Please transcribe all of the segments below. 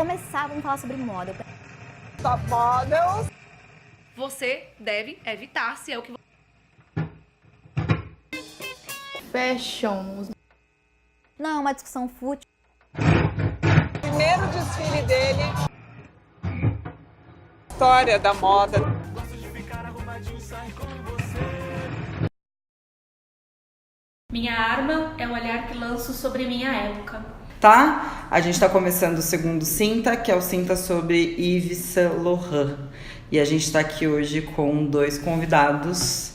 começar, vamos falar sobre moda. Top models. Você deve evitar se é o que Fashion. Não é uma discussão fútil. Primeiro desfile dele. História da moda. Minha arma é o olhar que lanço sobre minha época. Tá? A gente tá começando o segundo Cinta, que é o Cinta sobre Yves Saint Laurent. E a gente tá aqui hoje com 2 convidados,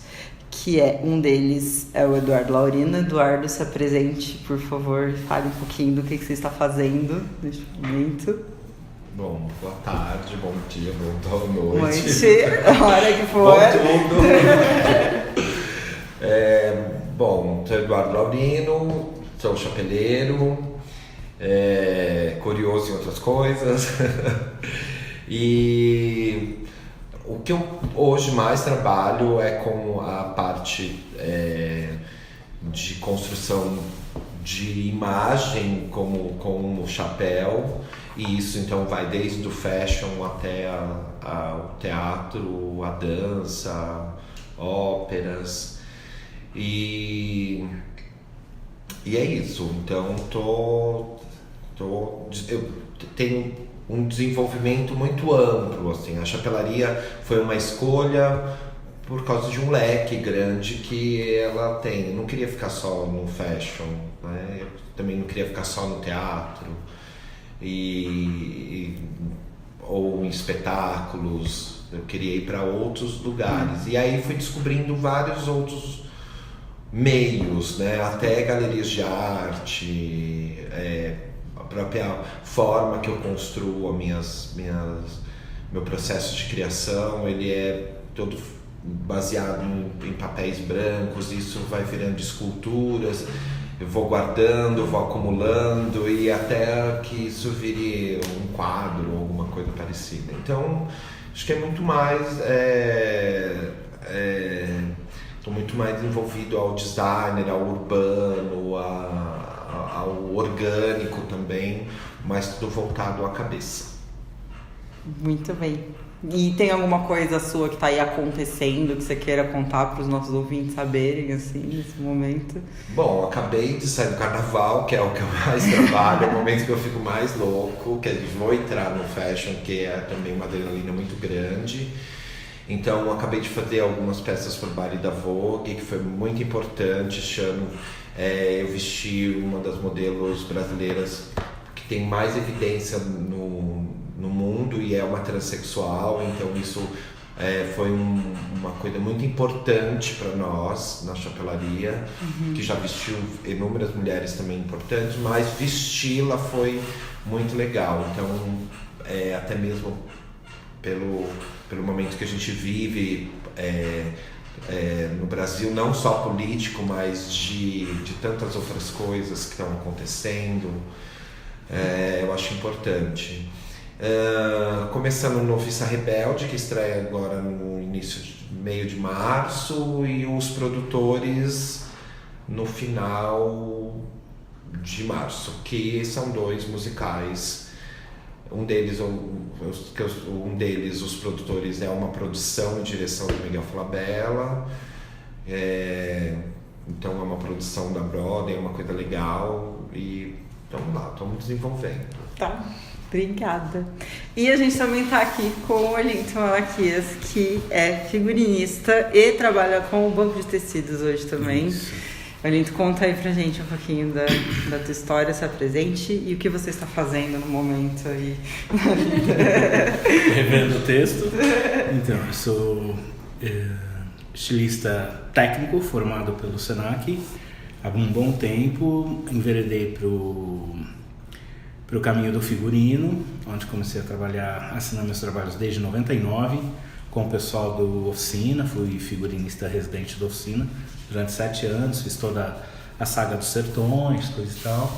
que um deles é o Eduardo Laurino. Eduardo, se apresente, por favor, fale um pouquinho do que você está fazendo neste momento. Bom, boa tarde, bom dia, boa noite. Noite, a hora que for. Bom, sou Eduardo Laurino, sou chapeleiro, curioso em outras coisas. E o que eu hoje mais trabalho é com a parte de construção de imagem com o chapéu. E isso então vai desde o fashion até o teatro, a dança, óperas. E é isso. Então eu tenho um desenvolvimento muito amplo, assim. A chapelaria foi uma escolha por causa de um leque grande que ela tem. Eu não queria ficar só no fashion, né? Eu também não queria ficar só no teatro ou em espetáculos. Eu queria ir para outros lugares. E aí fui descobrindo vários outros meios, né? Até galerias de arte, a própria forma que eu construo meu processo de criação, ele é todo baseado em papéis brancos. Isso vai virando esculturas, eu vou guardando, eu vou acumulando e até que isso vire um quadro ou alguma coisa parecida. Então, acho que é muito mais estou muito mais envolvido ao designer, ao urbano, ao orgânico também, mas tudo voltado à cabeça. Muito bem. E tem alguma coisa sua que tá aí acontecendo que você queira contar para os nossos ouvintes saberem, assim, nesse momento? Bom, eu acabei de sair do carnaval, que é o que eu mais trabalho, é o momento que eu fico mais louco, que eu vou entrar no fashion, que é também uma adrenalina muito grande. Então, eu acabei de fazer algumas peças para o baile da Vogue, que foi muito importante. Este ano eu vesti uma das modelos brasileiras que tem mais evidência no mundo e é uma transexual. Então, isso foi uma coisa muito importante para nós na chapelaria, que já vestiu inúmeras mulheres também importantes, mas vesti-la foi muito legal. Então, até mesmo pelo momento que a gente vive no Brasil, não só político, mas de tantas outras coisas que estão acontecendo, eu acho importante. Começando no Noviça Rebelde, que estreia agora no meio de março, e os produtores no final de março, que são 2 musicais. Um deles, os produtores, é uma produção e direção do Miguel Falabella. Então é uma produção da Broadway, é uma coisa legal. E estamos lá, estamos desenvolvendo. Tá, obrigada. E a gente também tá aqui com o Wellington Malaquias, que é figurinista e trabalha com o Banco de Tecidos hoje também. Isso. Wellington, conta aí pra gente um pouquinho da tua história, se apresente e o que você está fazendo no momento aí na vida. Revendo o texto. Então, eu sou estilista técnico formado pelo Senac. Há um bom tempo enveredei pro caminho do figurino, onde comecei a trabalhar, assinar meus trabalhos desde 99, com o pessoal do Oficina. Fui figurinista residente da Oficina durante 7 anos, fiz toda a saga dos Sertões, coisa e tal.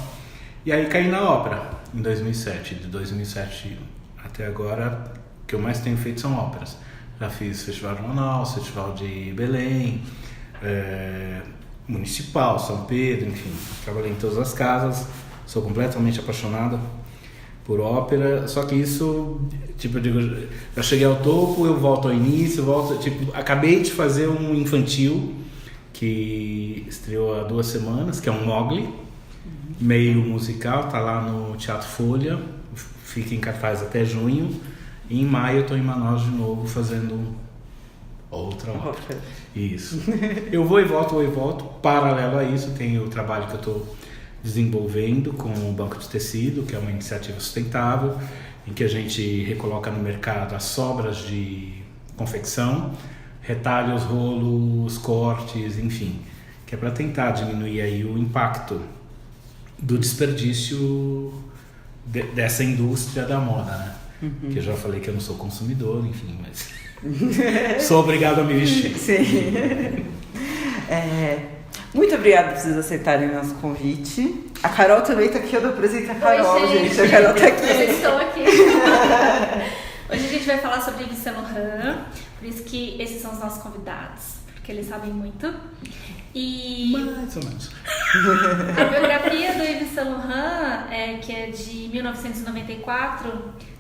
E aí caí na ópera em 2007. De 2007 até agora, o que eu mais tenho feito são óperas. Já fiz Festival de Manaus, Festival de Belém, Municipal, São Pedro, enfim. Trabalhei em todas as casas, sou completamente apaixonado por ópera, só que isso, tipo, eu digo, já cheguei ao topo, eu volto ao início, acabei de fazer um infantil que estreou há 2 semanas, que é um Mowgli, meio musical, tá lá no Teatro Folha, fica em cartaz até junho, e em maio eu tô em Manaus de novo fazendo outra ópera. Isso. Eu vou e volto. Paralelo a isso, tem o trabalho que eu tô desenvolvendo com o Banco de Tecido, que é uma iniciativa sustentável, em que a gente recoloca no mercado as sobras de confecção, retalhos, rolos, cortes, enfim, que é para tentar diminuir aí o impacto do desperdício dessa indústria da moda, né? Que eu já falei que eu não sou consumidor, enfim, mas sou obrigado a me vestir. Sim. Muito obrigada por vocês aceitarem o nosso convite. A Carol também tá aqui, eu apresento a Carol, Oi, gente. A Carol tá aqui. Eu estou aqui. Hoje a gente vai falar sobre Yves Saint Laurent, por isso que esses são os nossos convidados, porque eles sabem muito. E Mais ou menos. a biografia do Yves Saint Laurent, que é de 1994,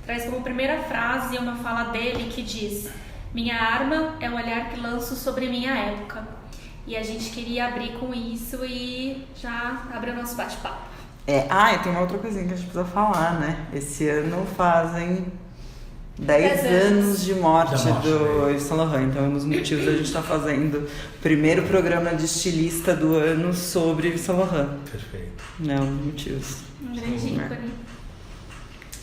traz como primeira frase uma fala dele que diz: "Minha arma é o olhar que lanço sobre minha época." E a gente queria abrir com isso e já abrir o nosso bate-papo. E tem uma outra coisinha que a gente precisa falar, né? Esse ano fazem 10 anos de morte do Yves Saint Laurent. Então, nos motivos, a gente está fazendo o primeiro programa de estilista do ano sobre Yves Saint Laurent. Perfeito. Não, nos motivos. Um grande ícone.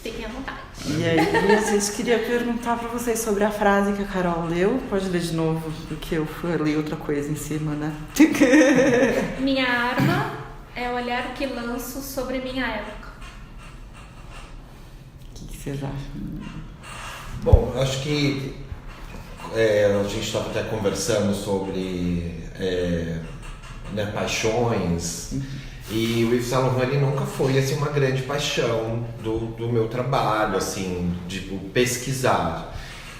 Fiquem à vontade. E aí, a gente queria perguntar pra vocês sobre a frase que a Carol leu. Pode ler de novo, porque eu li outra coisa em cima, né? Minha arma é o olhar que lanço sobre minha época. O que vocês acham? Bom, eu acho que a gente estava até conversando sobre paixões. E o Yves Saint Laurent, ele nunca foi assim, uma grande paixão do meu trabalho, assim, de pesquisar.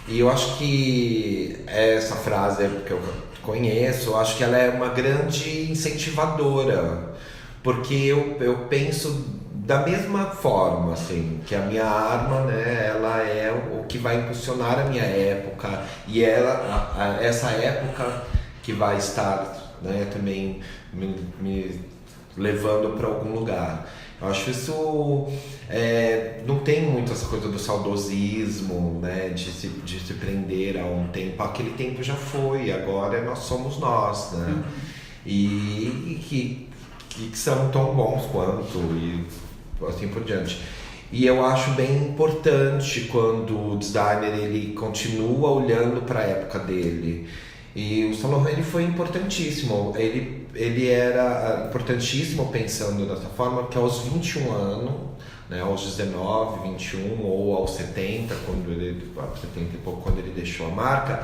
E eu acho que essa frase que eu conheço, eu acho que ela é uma grande incentivadora, porque eu penso da mesma forma, assim, que a minha arma, né, ela é o que vai impulsionar a minha época, e essa época que vai estar, né, também me levando para algum lugar. Eu acho isso não tem muito essa coisa do saudosismo, né, de se prender a um tempo. Aquele tempo já foi, agora nós somos nós, né? E que são tão bons quanto, e assim por diante. E eu acho bem importante quando o designer ele continua olhando para a época dele. E o Saint Laurent ele foi importantíssimo. Ele era importantíssimo pensando dessa forma, porque aos 21 anos, né, aos 19, 21 ou aos 70, 70 e pouco, quando ele deixou a marca,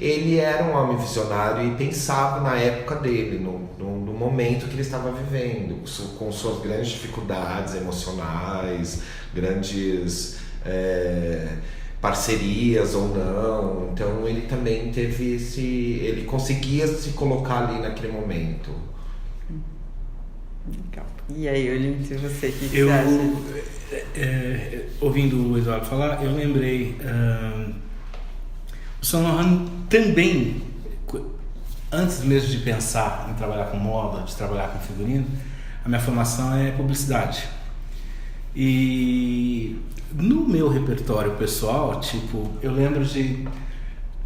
ele era um homem visionário e pensava na época dele, no momento que ele estava vivendo, com suas grandes dificuldades emocionais, grandes parcerias ou não. Então ele também teve ele conseguia se colocar ali naquele momento. Legal. E aí, Olinto, você, o que você acha? Ouvindo o Eduardo falar, eu lembrei, o Saint Laurent também, antes mesmo de pensar em trabalhar com moda, de trabalhar com figurino, a minha formação é publicidade. E no meu repertório pessoal, tipo, eu lembro de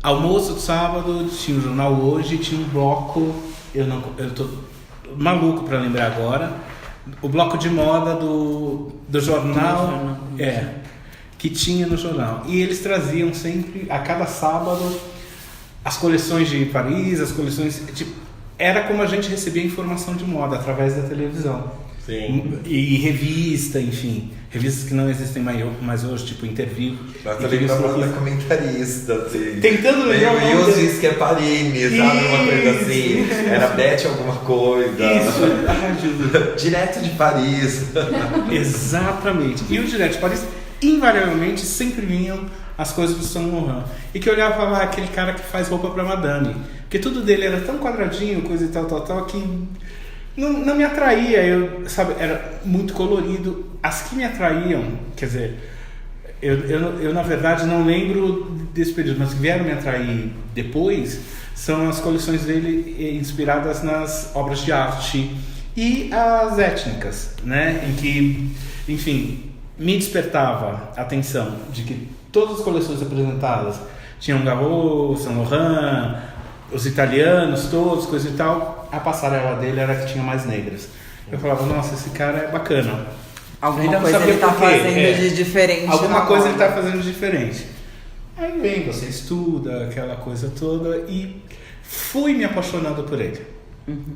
almoço de sábado, tinha o jornal Hoje, tinha um bloco, eu tô maluco pra lembrar agora, o bloco de moda do jornal, que tinha no jornal. E eles traziam sempre, a cada sábado, as coleções de Paris, as coleções, tipo, era como a gente recebia informação de moda através da televisão. Sim. E revista, enfim, revistas que não existem mais hoje, tipo Interview. Nós também falando da comentarista, assim. Tentando lembrar o nome. Diz que é Parini, sabe? Uma coisa assim. Era Beth alguma coisa. Isso. Direto de Paris. Exatamente. E o Direto de Paris, invariavelmente, sempre vinham as coisas do Saint Laurent. E que eu olhava e falava, aquele cara que faz roupa pra madame. Porque tudo dele era tão quadradinho, coisa e tal, que não me atraía, sabe, era muito colorido. As que me atraíam, quer dizer, eu na verdade não lembro desse período, mas que vieram me atrair depois são as coleções dele inspiradas nas obras de arte e as étnicas, né, em que, enfim, me despertava a atenção de que todas as coleções apresentadas tinham Gaveau, Saint Laurent, os italianos todos, coisa e tal. A passarela dele era a que tinha mais negras. Eu falava, nossa, esse cara é bacana. Alguma coisa ele tá fazendo de diferente. Alguma coisa ele tá fazendo de diferente. Aí vem, você estuda, aquela coisa toda, e fui me apaixonando por ele.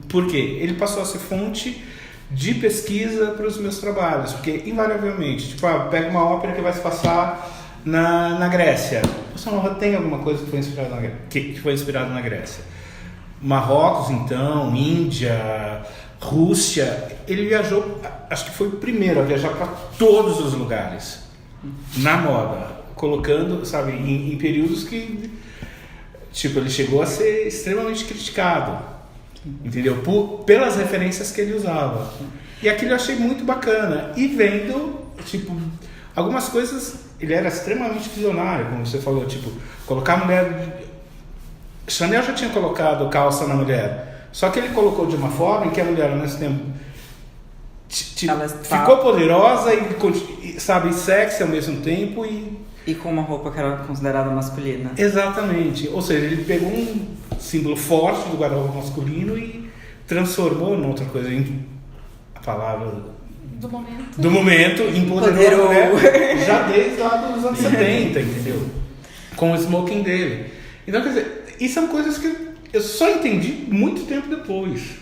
Por quê? Ele passou a ser fonte de pesquisa para os meus trabalhos, porque invariavelmente, tipo, pega uma ópera que vai se passar na Grécia. Você não tem alguma coisa que foi inspirada na Grécia? Marrocos, então, Índia, Rússia. Ele viajou, acho que foi o primeiro a viajar para todos os lugares na moda, colocando, sabe, em períodos que, tipo, ele chegou a ser extremamente criticado, entendeu? Pelas referências que ele usava. E aquilo eu achei muito bacana. E vendo, tipo, algumas coisas, ele era extremamente visionário, como você falou, tipo, colocar a mulher... Chanel já tinha colocado calça na mulher, só que ele colocou de uma forma em que a mulher, ao mesmo tempo, ficou poderosa e, sabe, sexy ao mesmo tempo e com uma roupa que era considerada masculina. Exatamente. Ou seja, ele pegou um símbolo forte do guarda-roupa masculino e transformou em outra coisa, a palavra do momento empoderou a mulher já desde lá dos anos 70, entendeu? Com o smoking dele. Então, quer dizer, e são coisas que eu só entendi muito tempo depois.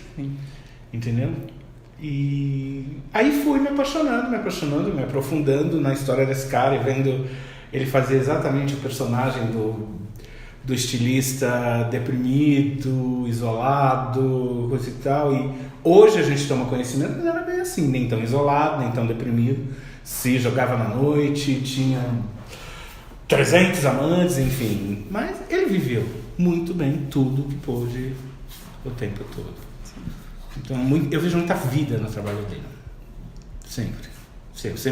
Entendeu? E aí fui me apaixonando, me aprofundando na história desse cara e vendo ele fazer exatamente o personagem do estilista deprimido, isolado, coisa e tal. E hoje a gente toma conhecimento, mas era bem assim, nem tão isolado, nem tão deprimido. Se jogava na noite, tinha 300 amantes, enfim. Mas ele viveu muito bem tudo que pôde o tempo todo. Então eu vejo muita vida no trabalho dele. Sempre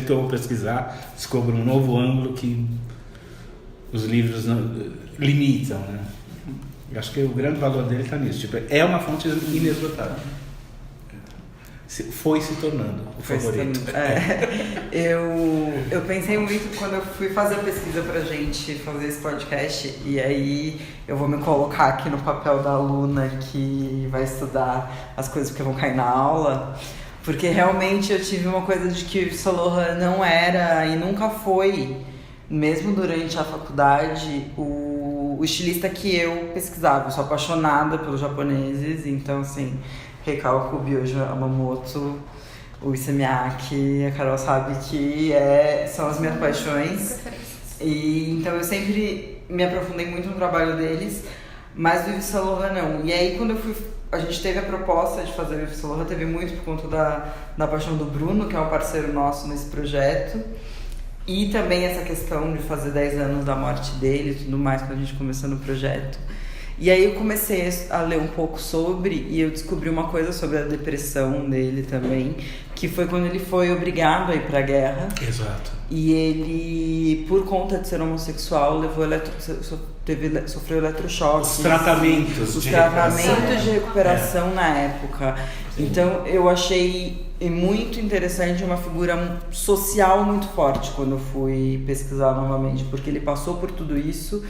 que eu vou pesquisar, descubro um novo ângulo que os livros não limitam, né? Eu acho que o grande valor dele está nisso. Tipo, é uma fonte inesgotável. Foi se tornando o favorito. Eu pensei muito quando eu fui fazer a pesquisa pra gente fazer esse podcast, e aí eu vou me colocar aqui no papel da aluna que vai estudar as coisas que vão cair na aula, porque realmente eu tive uma coisa de que o Saint Laurent não era e nunca foi, mesmo durante a faculdade, o estilista que eu pesquisava. Eu sou apaixonada pelos japoneses, então assim, Reikao, Byojo, Yamamoto, o Issey Miyake, a Carol sabe que são as minhas paixões. E então eu sempre me aprofundei muito no trabalho deles, mas do Yves Saint Laurent não. E aí quando a gente teve a proposta de fazer o Yves Saint Laurent, teve muito por conta da paixão do Bruno, que é um parceiro nosso nesse projeto. E também essa questão de fazer 10 anos da morte dele e tudo mais, quando a gente começou no projeto. E aí eu comecei a ler um pouco sobre, e eu descobri uma coisa sobre a depressão dele também, que foi quando ele foi obrigado a ir pra guerra. Exato. E ele, por conta de ser homossexual, sofreu eletrochoques. Os tratamentos de recuperação na época. Então eu achei muito interessante, uma figura social muito forte quando eu fui pesquisar novamente, porque ele passou por tudo isso.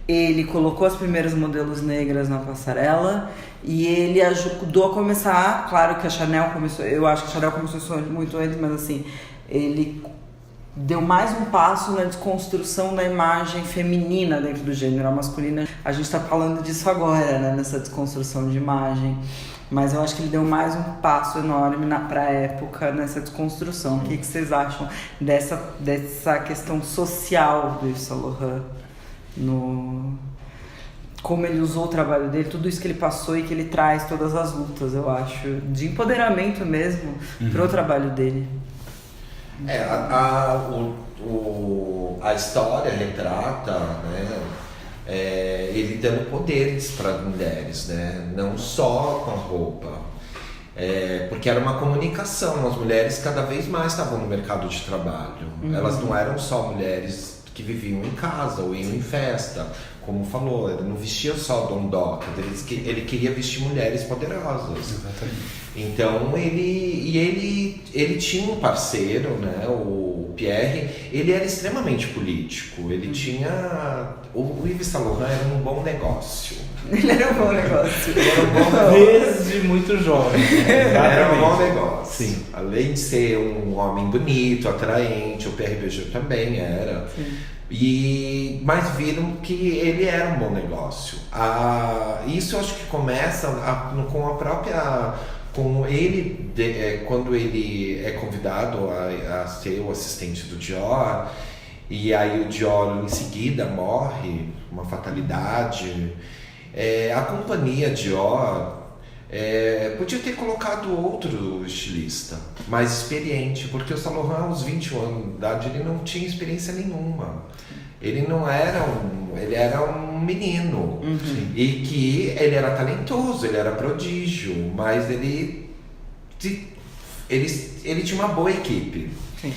Ele colocou as primeiras modelos negras na passarela e ele ajudou a começar. Claro que a Chanel começou, eu acho que a Chanel começou muito antes, mas assim, ele deu mais um passo na desconstrução da imagem feminina dentro do gênero masculino. A gente está falando disso agora, né, nessa desconstrução de imagem. Mas eu acho que ele deu mais um passo enorme para a época nessa desconstrução. O que vocês acham dessa questão social do Yves Saint Laurent? Como ele usou o trabalho dele, tudo isso que ele passou e que ele traz, todas as lutas, eu acho, de empoderamento mesmo pro trabalho dele. A história retrata, né, ele dando poderes para as mulheres, né, não só com a roupa. Porque era uma comunicação, as mulheres cada vez mais estavam no mercado de trabalho. Elas não eram só mulheres que viviam em casa ou iam em festa, como falou, ele não vestia só Don Doc, ele queria vestir mulheres poderosas. Exatamente. Então ele tinha um parceiro, né, o Pierre, ele era extremamente político, ele tinha... O Yves Saint Laurent era um bom negócio. Ele era um bom negócio. Desde muito jovem. Era um bom negócio. Sim. Além de ser um homem bonito, atraente, o Pierre Berger também era. Sim. Mas viram que ele era um bom negócio. Isso eu acho que começa com a própria... Com ele, quando ele é convidado a ser o assistente do Dior, e aí o Dior em seguida morre, uma fatalidade, a companhia Dior podia ter colocado outro estilista, mais experiente, porque o Saint Laurent aos 21 anos de idade ele não tinha experiência nenhuma. Ele não era ele era um menino, e que ele era talentoso, ele era prodígio, mas ele tinha uma boa equipe. Sim.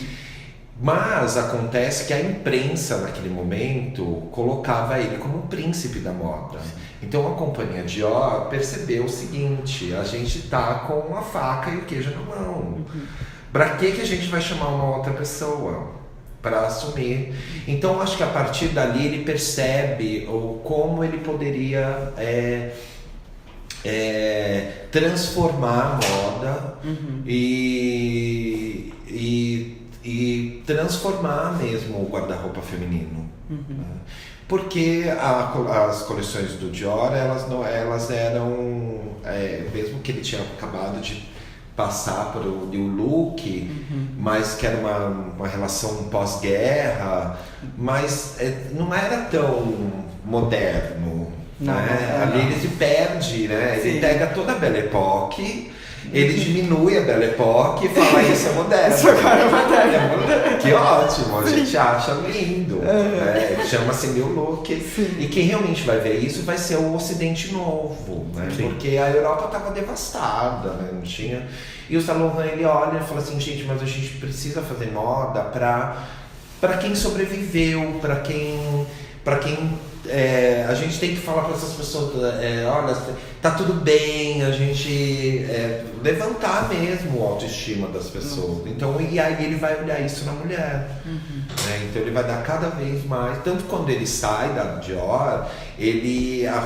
Mas acontece que a imprensa naquele momento colocava ele como o príncipe da moda. Então a companhia Dior percebeu o seguinte: a gente tá com a faca e o queijo na mão. Pra que a gente vai chamar uma outra pessoa para assumir? Então acho que a partir dali ele percebe como ele poderia transformar a moda e transformar mesmo o guarda-roupa feminino. Porque as coleções do Dior, elas eram, mesmo que ele tinha acabado de passar por o New Look, mas que era uma relação pós-guerra, mas não era tão moderno. Ali ele se perde, né? Ele pega toda a Belle Époque, ele diminui a Belle Époque e fala: isso é moderno. Isso agora é moderno. Que ótimo, a gente acha lindo. Chama-se New Look. E quem realmente vai ver isso vai ser o Ocidente Novo, né? Porque a Europa estava devastada, né? Não tinha... E o Saint Laurent, ele olha e fala assim: gente, mas a gente precisa fazer moda para quem sobreviveu, para quem a gente tem que falar para essas pessoas, olha, tá tudo bem, a gente levantar mesmo a autoestima das pessoas. Então, e aí ele vai olhar isso na mulher. Então ele vai dar cada vez mais, tanto quando ele sai da Dior,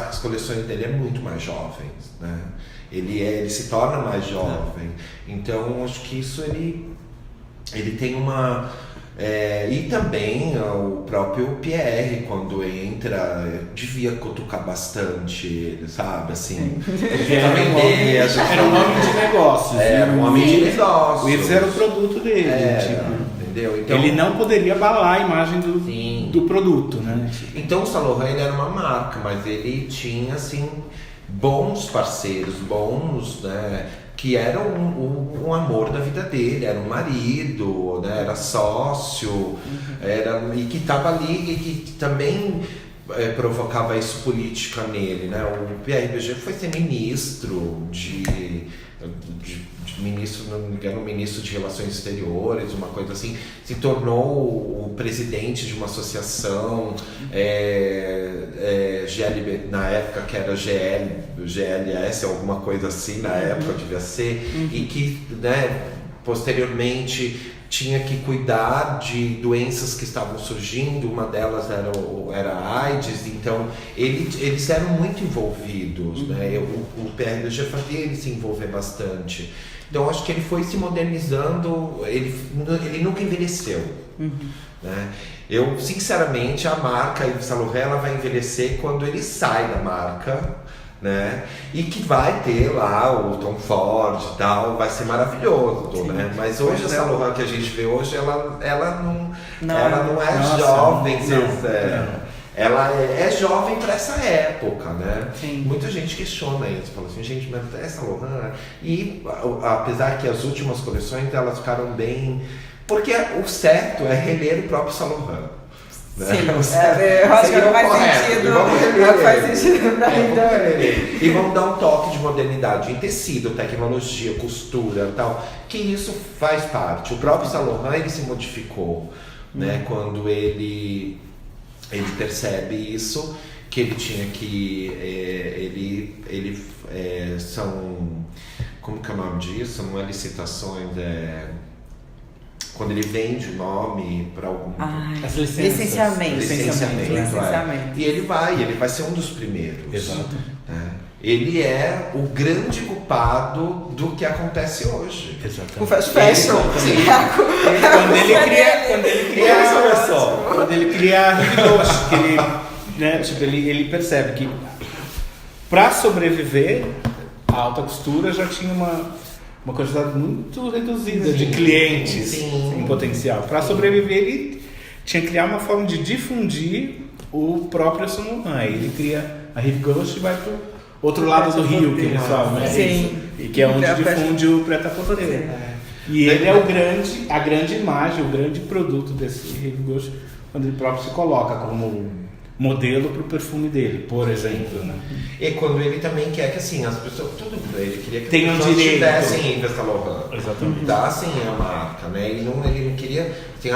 as coleções dele é muito mais jovens, né? Ele se torna mais jovem. Então acho que isso ele tem uma... e também o próprio Pierre, quando entra, devia cutucar bastante ele, sabe? Assim, era um homem de negócios. Era um homem de negócios. O Yves era o produto dele. Entendeu? Então, ele não poderia abalar a imagem do produto, né? Então o Saint Laurent era uma marca, mas ele tinha, assim, bons parceiros, né? Que era um amor da vida dele, era um marido, né? Era sócio, e que estava ali e que também provocava isso política nele, né? O Pierre Berger foi ser ministro ministro, não me engano, ministro de Relações Exteriores, uma coisa assim, se tornou o presidente de uma associação GLB, na época que era GLS, alguma coisa assim, na época devia ser, e que, né, posteriormente tinha que cuidar de doenças que estavam surgindo, uma delas era a AIDS, então eles eram muito envolvidos, né? O Pierre Berger fazia ele se envolver bastante. Então acho que ele foi se modernizando, ele nunca envelheceu. Né? Eu, sinceramente, a marca Yves Saint Laurent, ela vai envelhecer quando ele sai da marca, né? E que vai ter lá o Tom Ford e tal, vai ser maravilhoso, né? Mas hoje a Saint Laurent que a gente vê hoje, ela não é jovem, ela é jovem para essa época, né? Muita gente questiona isso, fala assim: gente, mas é Saint Laurent? E apesar que as últimas coleções elas ficaram bem, porque o certo é reler o próprio Saint Laurent. Né? Sim, eu acho que faz sentido. Faz sentido pra mim também. E vamos dar um toque de modernidade em tecido, tecnologia, costura e tal, que isso faz parte. O próprio Saint Laurent, ele se modificou, né? Quando ele percebe isso, que ele tinha que... são... Como que é o nome disso? Não é licitações, quando ele vende o nome para algum... As licenças. Licenciamento. E ele vai ser um dos primeiros. Exato. Né? Ele é o grande culpado do que acontece hoje. Exatamente. O fast fashion. Quando ele cria a Rive Gauche, que ele, né, tipo, ele percebe que para sobreviver, a alta costura já tinha uma quantidade muito reduzida de clientes em potencial. Para sobreviver, ele tinha que criar uma forma de difundir o próprio Saint Laurent. Ele cria a Rive Gauche e vai para o outro lado do rio, que eles falam, né? Sim. E que é onde difunde o prêt-à-porter. E ele é a grande imagem, o grande produto desse Rive Gauche, quando ele próprio se coloca como modelo para o perfume dele, por exemplo, né? E quando ele também quer que assim, as pessoas, ele queria que tenham as pessoas direito. tivessem em Saint Laurent. Exatamente. Dassem a marca, né? Ele não queria assim,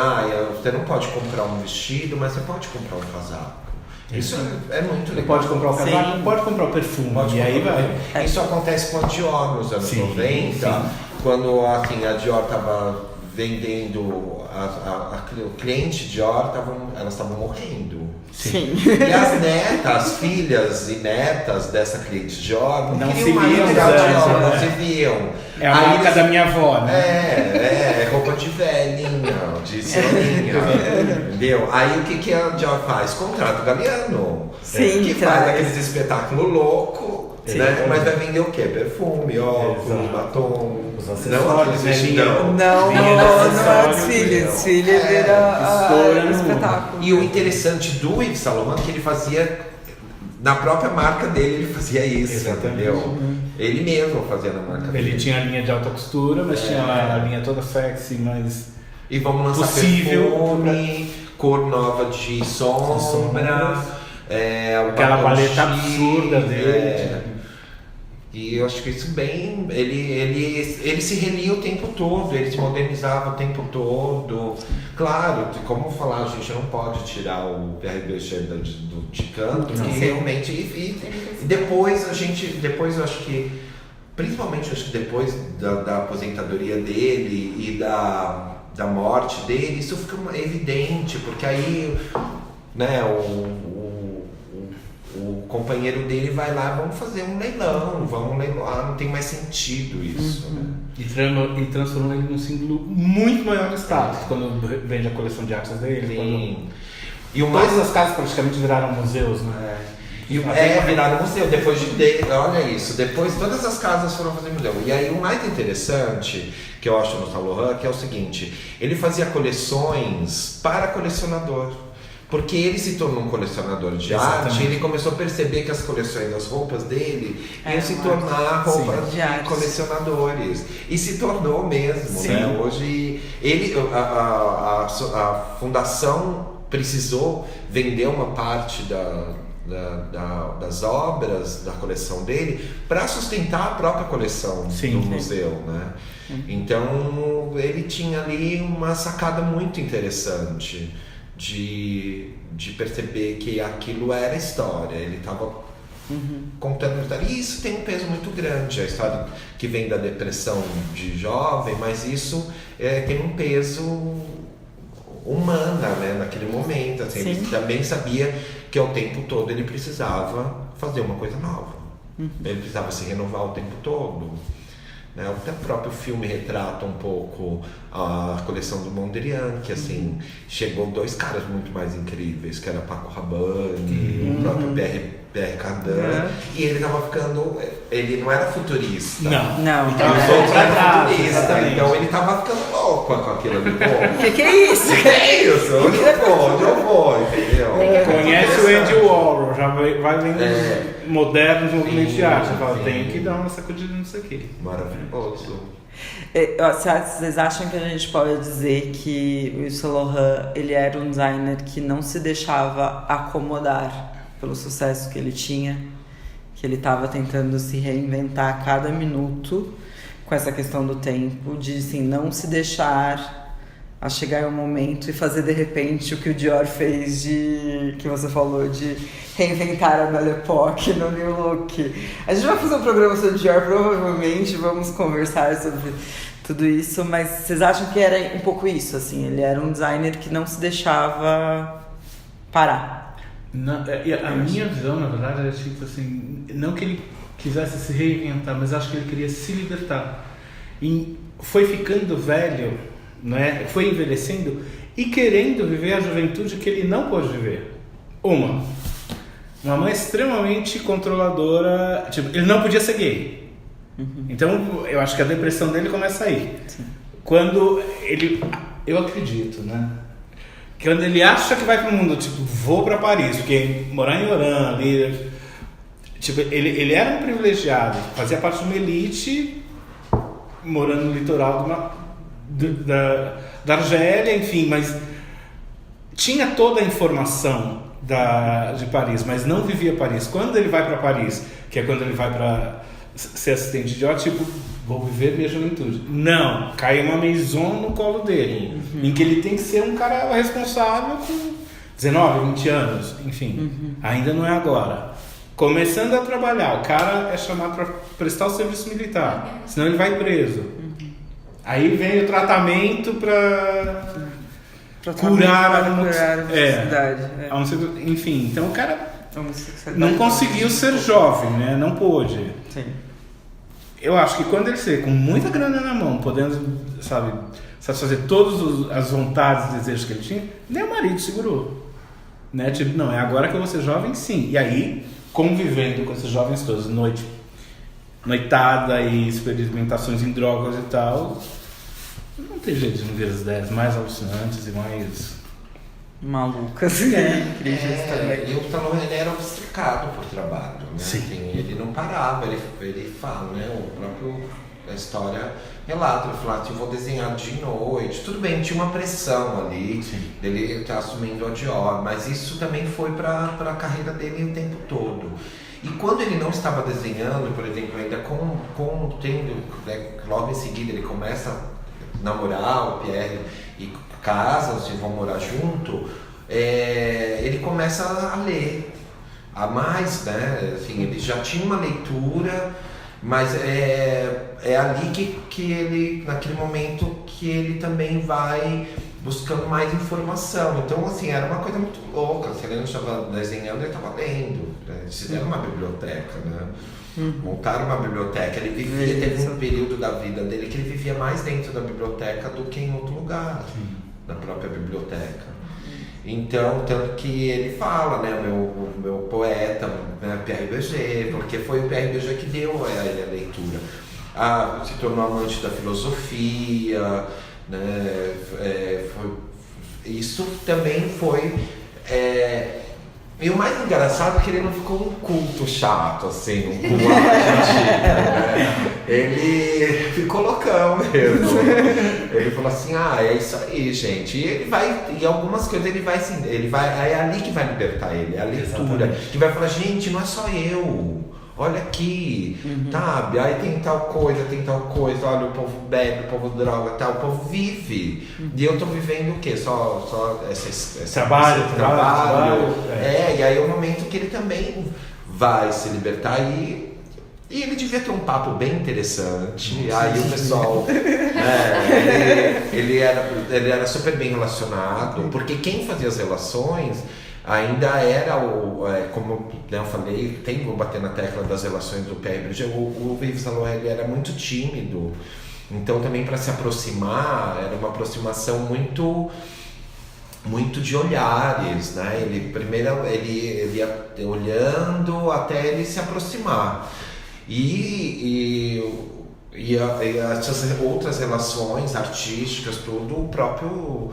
você não pode comprar um vestido, mas você pode comprar um casaco. Isso é muito legal. Pode comprar o casaco, não pode comprar o perfume. E aí vai. Isso acontece com a Dior nos anos 90, quando assim, a Dior estava vendendo, o cliente Dior, elas estavam morrendo. Sim. E as filhas e netas dessa cliente Dior não se queriam mais viam, usar Dior, não né? se viam. É a marca da minha avó, né? É roupa de velhinha, de senhorinha, entendeu? Aí o que a Dior faz? Contrata o Galliano, que faz aqueles espetáculos loucos, né? Mas vai vender o quê? Perfume, óculos, batom, não aqueles vestidão. Não é o desfile. Desfile vira o espetáculo. E o interessante do Yves Saint Laurent é que ele fazia, na própria marca dele, ele fazia isso, entendeu? Ele mesmo fazia na marca dele. Ele tinha a linha de alta costura, mas tinha a linha toda sexy, mas e vamos lançar possível, perfume, cor nova de sombra, aquela paleta absurda dele. E eu acho que isso bem... Ele se relia o tempo todo, ele se modernizava o tempo todo. Claro, como falar, a gente não pode tirar o Pierre Berger de canto, porque realmente... E depois eu acho que... Principalmente acho que depois da aposentadoria dele e da morte dele, isso fica evidente, porque aí, né, o companheiro dele vai lá, vamos fazer um leilão, vamos leiloar, não tem mais sentido isso, né? E transformou ele num símbolo muito maior de status, quando vende a coleção de artes dele. Todas as casas praticamente viraram museus, né? Viraram museu, olha isso, depois todas as casas foram fazer museu. E aí o mais interessante que eu acho no Saint Laurent, que é o seguinte, ele fazia coleções para colecionador. Porque ele se tornou um colecionador de arte, ele começou a perceber que as coleções das roupas dele iam se tornar roupas de colecionadores. E se tornou mesmo, né? Hoje, a fundação precisou vender uma parte das obras da coleção dele para sustentar a própria coleção do museu, né? Então, ele tinha ali uma sacada muito interessante de perceber que aquilo era história, ele estava contando a história. E isso tem um peso muito grande, a história que vem da depressão de jovem, mas isso tem um peso humana, né, naquele momento. Assim, ele também sabia que ao tempo todo ele precisava fazer uma coisa nova, ele precisava se renovar o tempo todo. Até o próprio filme retrata um pouco a coleção do Mondrian, que assim, chegou dois caras muito mais incríveis, que era Paco Rabanne, o próprio Pierre Cardin, e ele tava ficando, ele não era futurista. Não. Os outros eram futuristas, então ele tava ficando louco. pensou com aquilo ali? Pô, Que é isso? que é isso? Onde eu vou, entendeu? Conhece o Andy Warhol, já vai vendo modernos movimentos de arte. Você fala, tem que dar uma sacudida nisso aqui. Maravilhoso. Vocês acham que a gente pode dizer que o Yves Saint Laurent, ele era um designer que não se deixava acomodar pelo sucesso que ele tinha, que ele estava tentando se reinventar a cada minuto com essa questão do tempo, de assim, não se deixar a chegar um momento e fazer de repente o que o Dior fez, que você falou, de reinventar a Belle Époque no New Look. A gente vai fazer um programa sobre Dior, provavelmente vamos conversar sobre tudo isso, mas vocês acham que era um pouco isso, assim, ele era um designer que não se deixava parar? Não, a minha visão, na verdade, era tipo assim, não que ele quisesse se reinventar, mas acho que ele queria se libertar. E foi ficando velho, né? Foi envelhecendo e querendo viver a juventude que ele não pôde viver. Uma mãe extremamente controladora, tipo, ele não podia ser gay. Então, eu acho que a depressão dele começa aí. Sim. Quando ele, eu acredito, né? Quando ele acha que vai pro mundo, tipo, vou para Paris, porque morar em Oran ali, tipo, ele era um privilegiado, fazia parte de uma elite, morando no litoral da Argélia, enfim, mas tinha toda a informação de Paris, mas não vivia Paris. Quando ele vai para Paris, que é quando ele vai para ser assistente de Dior, tipo, vou viver minha juventude. Não, cai uma maison no colo dele, em que ele tem que ser um cara responsável com 19, 20 anos, enfim, ainda não é agora. Começando a trabalhar, o cara é chamado para prestar o serviço militar, senão ele vai preso. Aí vem o tratamento para curar a homossexualidade. Enfim, então o cara não conseguiu ser jovem, né? Não pôde. Sim. Eu acho que quando ele ser com muita grana na mão, podendo, sabe, satisfazer todas as vontades e desejos que ele tinha, nem o marido segurou. Né? Tipo, não, é agora que eu vou ser jovem, sim. E aí, convivendo com esses jovens todos, noitada e experimentações em drogas e tal, não tem jeito de não ver as ideias mais alucinantes e mais malucas, incríveis também. E o Saint Laurent, ele era obcecado por trabalho, né? Sim. Assim, ele não parava, ele fala, né? A história relata, ele fala, eu vou desenhar de noite. Tudo bem, tinha uma pressão ali, dele estar assumindo a Dior, mas isso também foi para a carreira dele o tempo todo. E quando ele não estava desenhando, por exemplo, ainda logo em seguida ele começa a namorar o Pierre e casam-se, vão morar junto, ele começa a ler a mais, né? Assim, ele já tinha uma leitura, mas é ali que ele, naquele momento, que ele também vai buscando mais informação. Então, assim, era uma coisa muito louca. Se ele não estava desenhando, ele estava lendo. Eles fizeram uma biblioteca, né? Montaram uma biblioteca. Ele vivia, teve um período da vida dele que ele vivia mais dentro da biblioteca do que em outro lugar, na própria biblioteca. Então, tanto que ele fala, né, o meu poeta, né, Pierre Berger, porque foi o Pierre Berger que deu a ele a leitura. Se tornou amante da filosofia, né, isso também foi... E o mais engraçado é que ele não ficou um culto chato, assim, um culto né? Ele ficou loucão mesmo. Ele falou assim, é isso aí, gente. E ele vai, e algumas coisas ele vai, é ali que vai libertar ele, é a leitura. Exatamente. Que vai falar, gente, não é só eu. Olha aqui, sabe? Aí tem tal coisa, olha, o povo bebe, o povo droga, tal, o povo vive. E eu tô vivendo o quê? Só esse trabalho. E aí é o momento que ele também vai se libertar e ele devia ter um papo bem interessante. Aí o pessoal, ele era super bem relacionado, porque quem fazia as relações ainda era como eu falei, vou bater na tecla das relações do Pierre Berger, o Yves Saint Laurent ele era muito tímido, então também para se aproximar, era uma aproximação muito de olhares, né? Ele ia olhando até ele se aproximar. E E essas outras relações artísticas, tudo, o próprio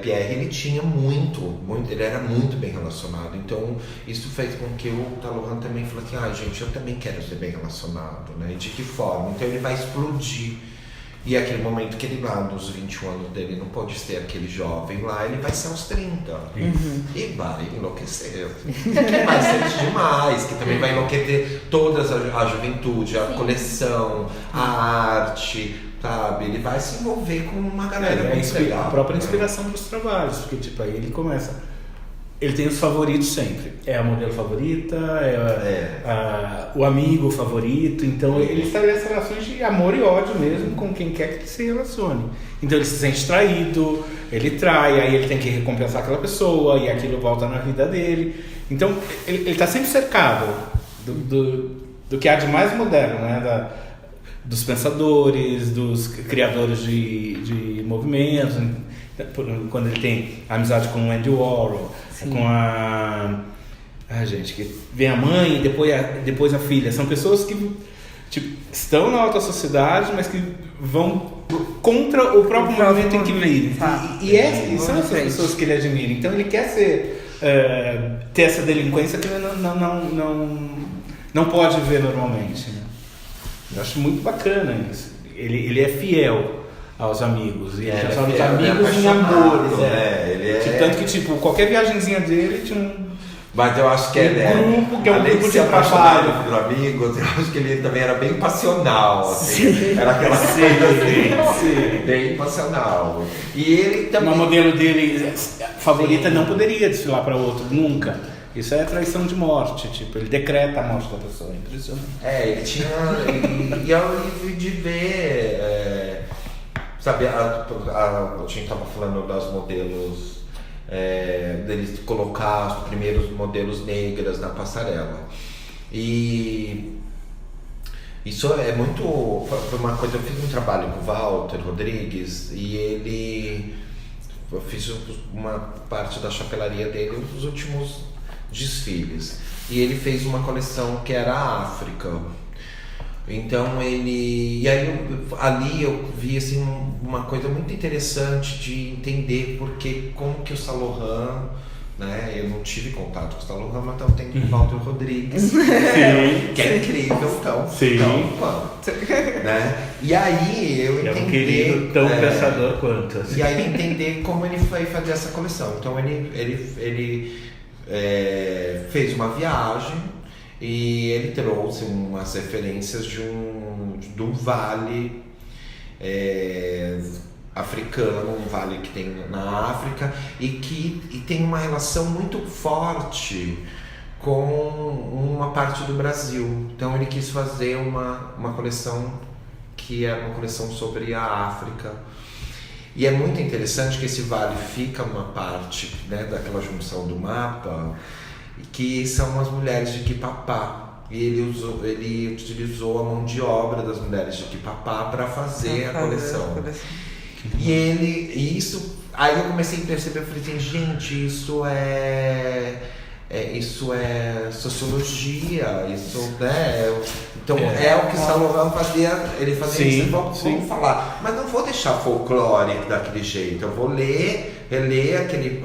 Pierre, ele tinha muito, ele era muito bem relacionado. Então, isso fez com que o Saint Laurent também falasse assim, gente, eu também quero ser bem relacionado, né? E de que forma? Então, ele vai explodir. E aquele momento que ele lá, nos 21 anos dele, não pode ser aquele jovem lá, ele vai ser aos 30. E vai enlouquecer. Que vai ser demais, que também vai enlouquecer toda a juventude, a coleção, a arte, sabe? Ele vai se envolver com uma galera muito legal. A própria inspiração para os trabalhos, porque tipo, aí ele começa... Ele tem os favoritos sempre. É a modelo favorita, o amigo favorito. Então ele estabelece relações de amor e ódio mesmo com quem quer que ele se relacione. Então ele se sente traído, ele trai, aí ele tem que recompensar aquela pessoa e aquilo volta na vida dele. Então ele está sempre cercado do que há de mais moderno, né? Dos pensadores, dos criadores de movimentos. Quando ele tem amizade com o Andy Warhol, com gente, que vem a mãe e depois a filha. São pessoas que tipo, estão na alta sociedade, mas que vão contra o próprio movimento em que vivem. E são essas pessoas que ele admira. Então ele quer ter essa delinquência que ele não pode ver normalmente, né? Eu acho muito bacana isso. Ele é fiel aos amigos. E ele transforma os amigos em amores. Tanto que, tipo, qualquer viagenzinha dele tinha Mas eu acho que grupo, que é um além grupo de ser de trabalho por amigos, eu acho que ele também era bem passional, assim. Era aquela coisa assim, bem passional. E ele também... Uma modelo dele favorita não poderia desfilar para outro, nunca. Isso é traição de morte, tipo, ele decreta a morte da pessoa, impressionante. Ele tinha... e eu de ver... sabe, a gente tava falando das modelos... deles colocar os primeiros modelos negras na passarela. E isso é muito... Foi uma coisa... Eu fiz um trabalho com o Walter Rodrigues e eu fiz uma parte da chapelaria dele nos últimos desfiles. E ele fez uma coleção que era a África. Então ele... E aí ali eu vi assim, uma coisa muito interessante de entender como que o Saint Laurent, né? Eu não tive contato com o Saint Laurent, mas eu tenho com o Walter Rodrigues, que é incrível, tão quanto, né? E aí eu entendi... É um querido tão pensador quanto. Assim. E aí entender como ele foi fazer essa coleção. Então ele fez uma viagem e ele trouxe umas referências de um vale africano, um vale que tem na África e tem uma relação muito forte com uma parte do Brasil. Então ele quis fazer uma coleção que é uma coleção sobre a África. E é muito interessante que esse vale fica uma parte, né, daquela junção do mapa, que são as mulheres de Quipapá. E ele utilizou a mão de obra das mulheres de Quipapá para fazer a coleção. Aí eu comecei a perceber, eu falei assim, gente, isso é sociologia, isso, né? Então é o que Saint Laurent fazia, ele fazia isso, vamos falar. Mas não vou deixar folclore daquele jeito, eu vou reler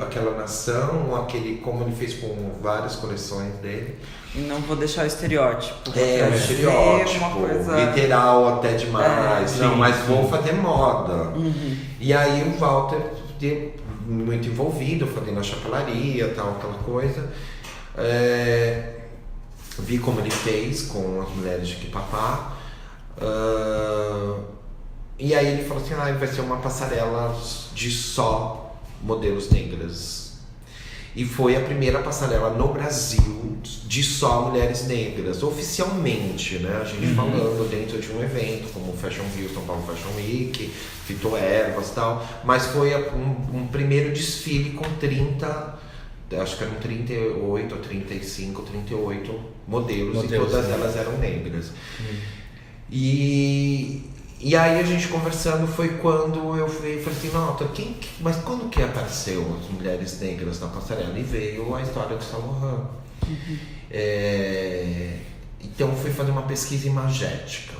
aquela nação, como ele fez com várias coleções dele. E não vou deixar o estereótipo. O estereótipo, uma coisa... literal até demais. Mas vou fazer moda. E aí o Walter, muito envolvido, fazendo a chapelaria, tal, aquela coisa. Vi como ele fez com as mulheres de Quipapá. E aí ele falou assim, vai ser uma passarela de só modelos negras. E foi a primeira passarela no Brasil de só mulheres negras, oficialmente, né? A gente falando dentro de um evento como o Fashion Rio, São Paulo Fashion Week, Fitoervas e tal. Mas foi um primeiro desfile com 30, acho que eram 38 ou 35, 38 modelos e todas elas eram negras. E aí a gente conversando foi quando eu falei assim, mas quando que apareceu as mulheres negras na passarela? E veio a história do Saint Laurent. Então eu fui fazer uma pesquisa imagética.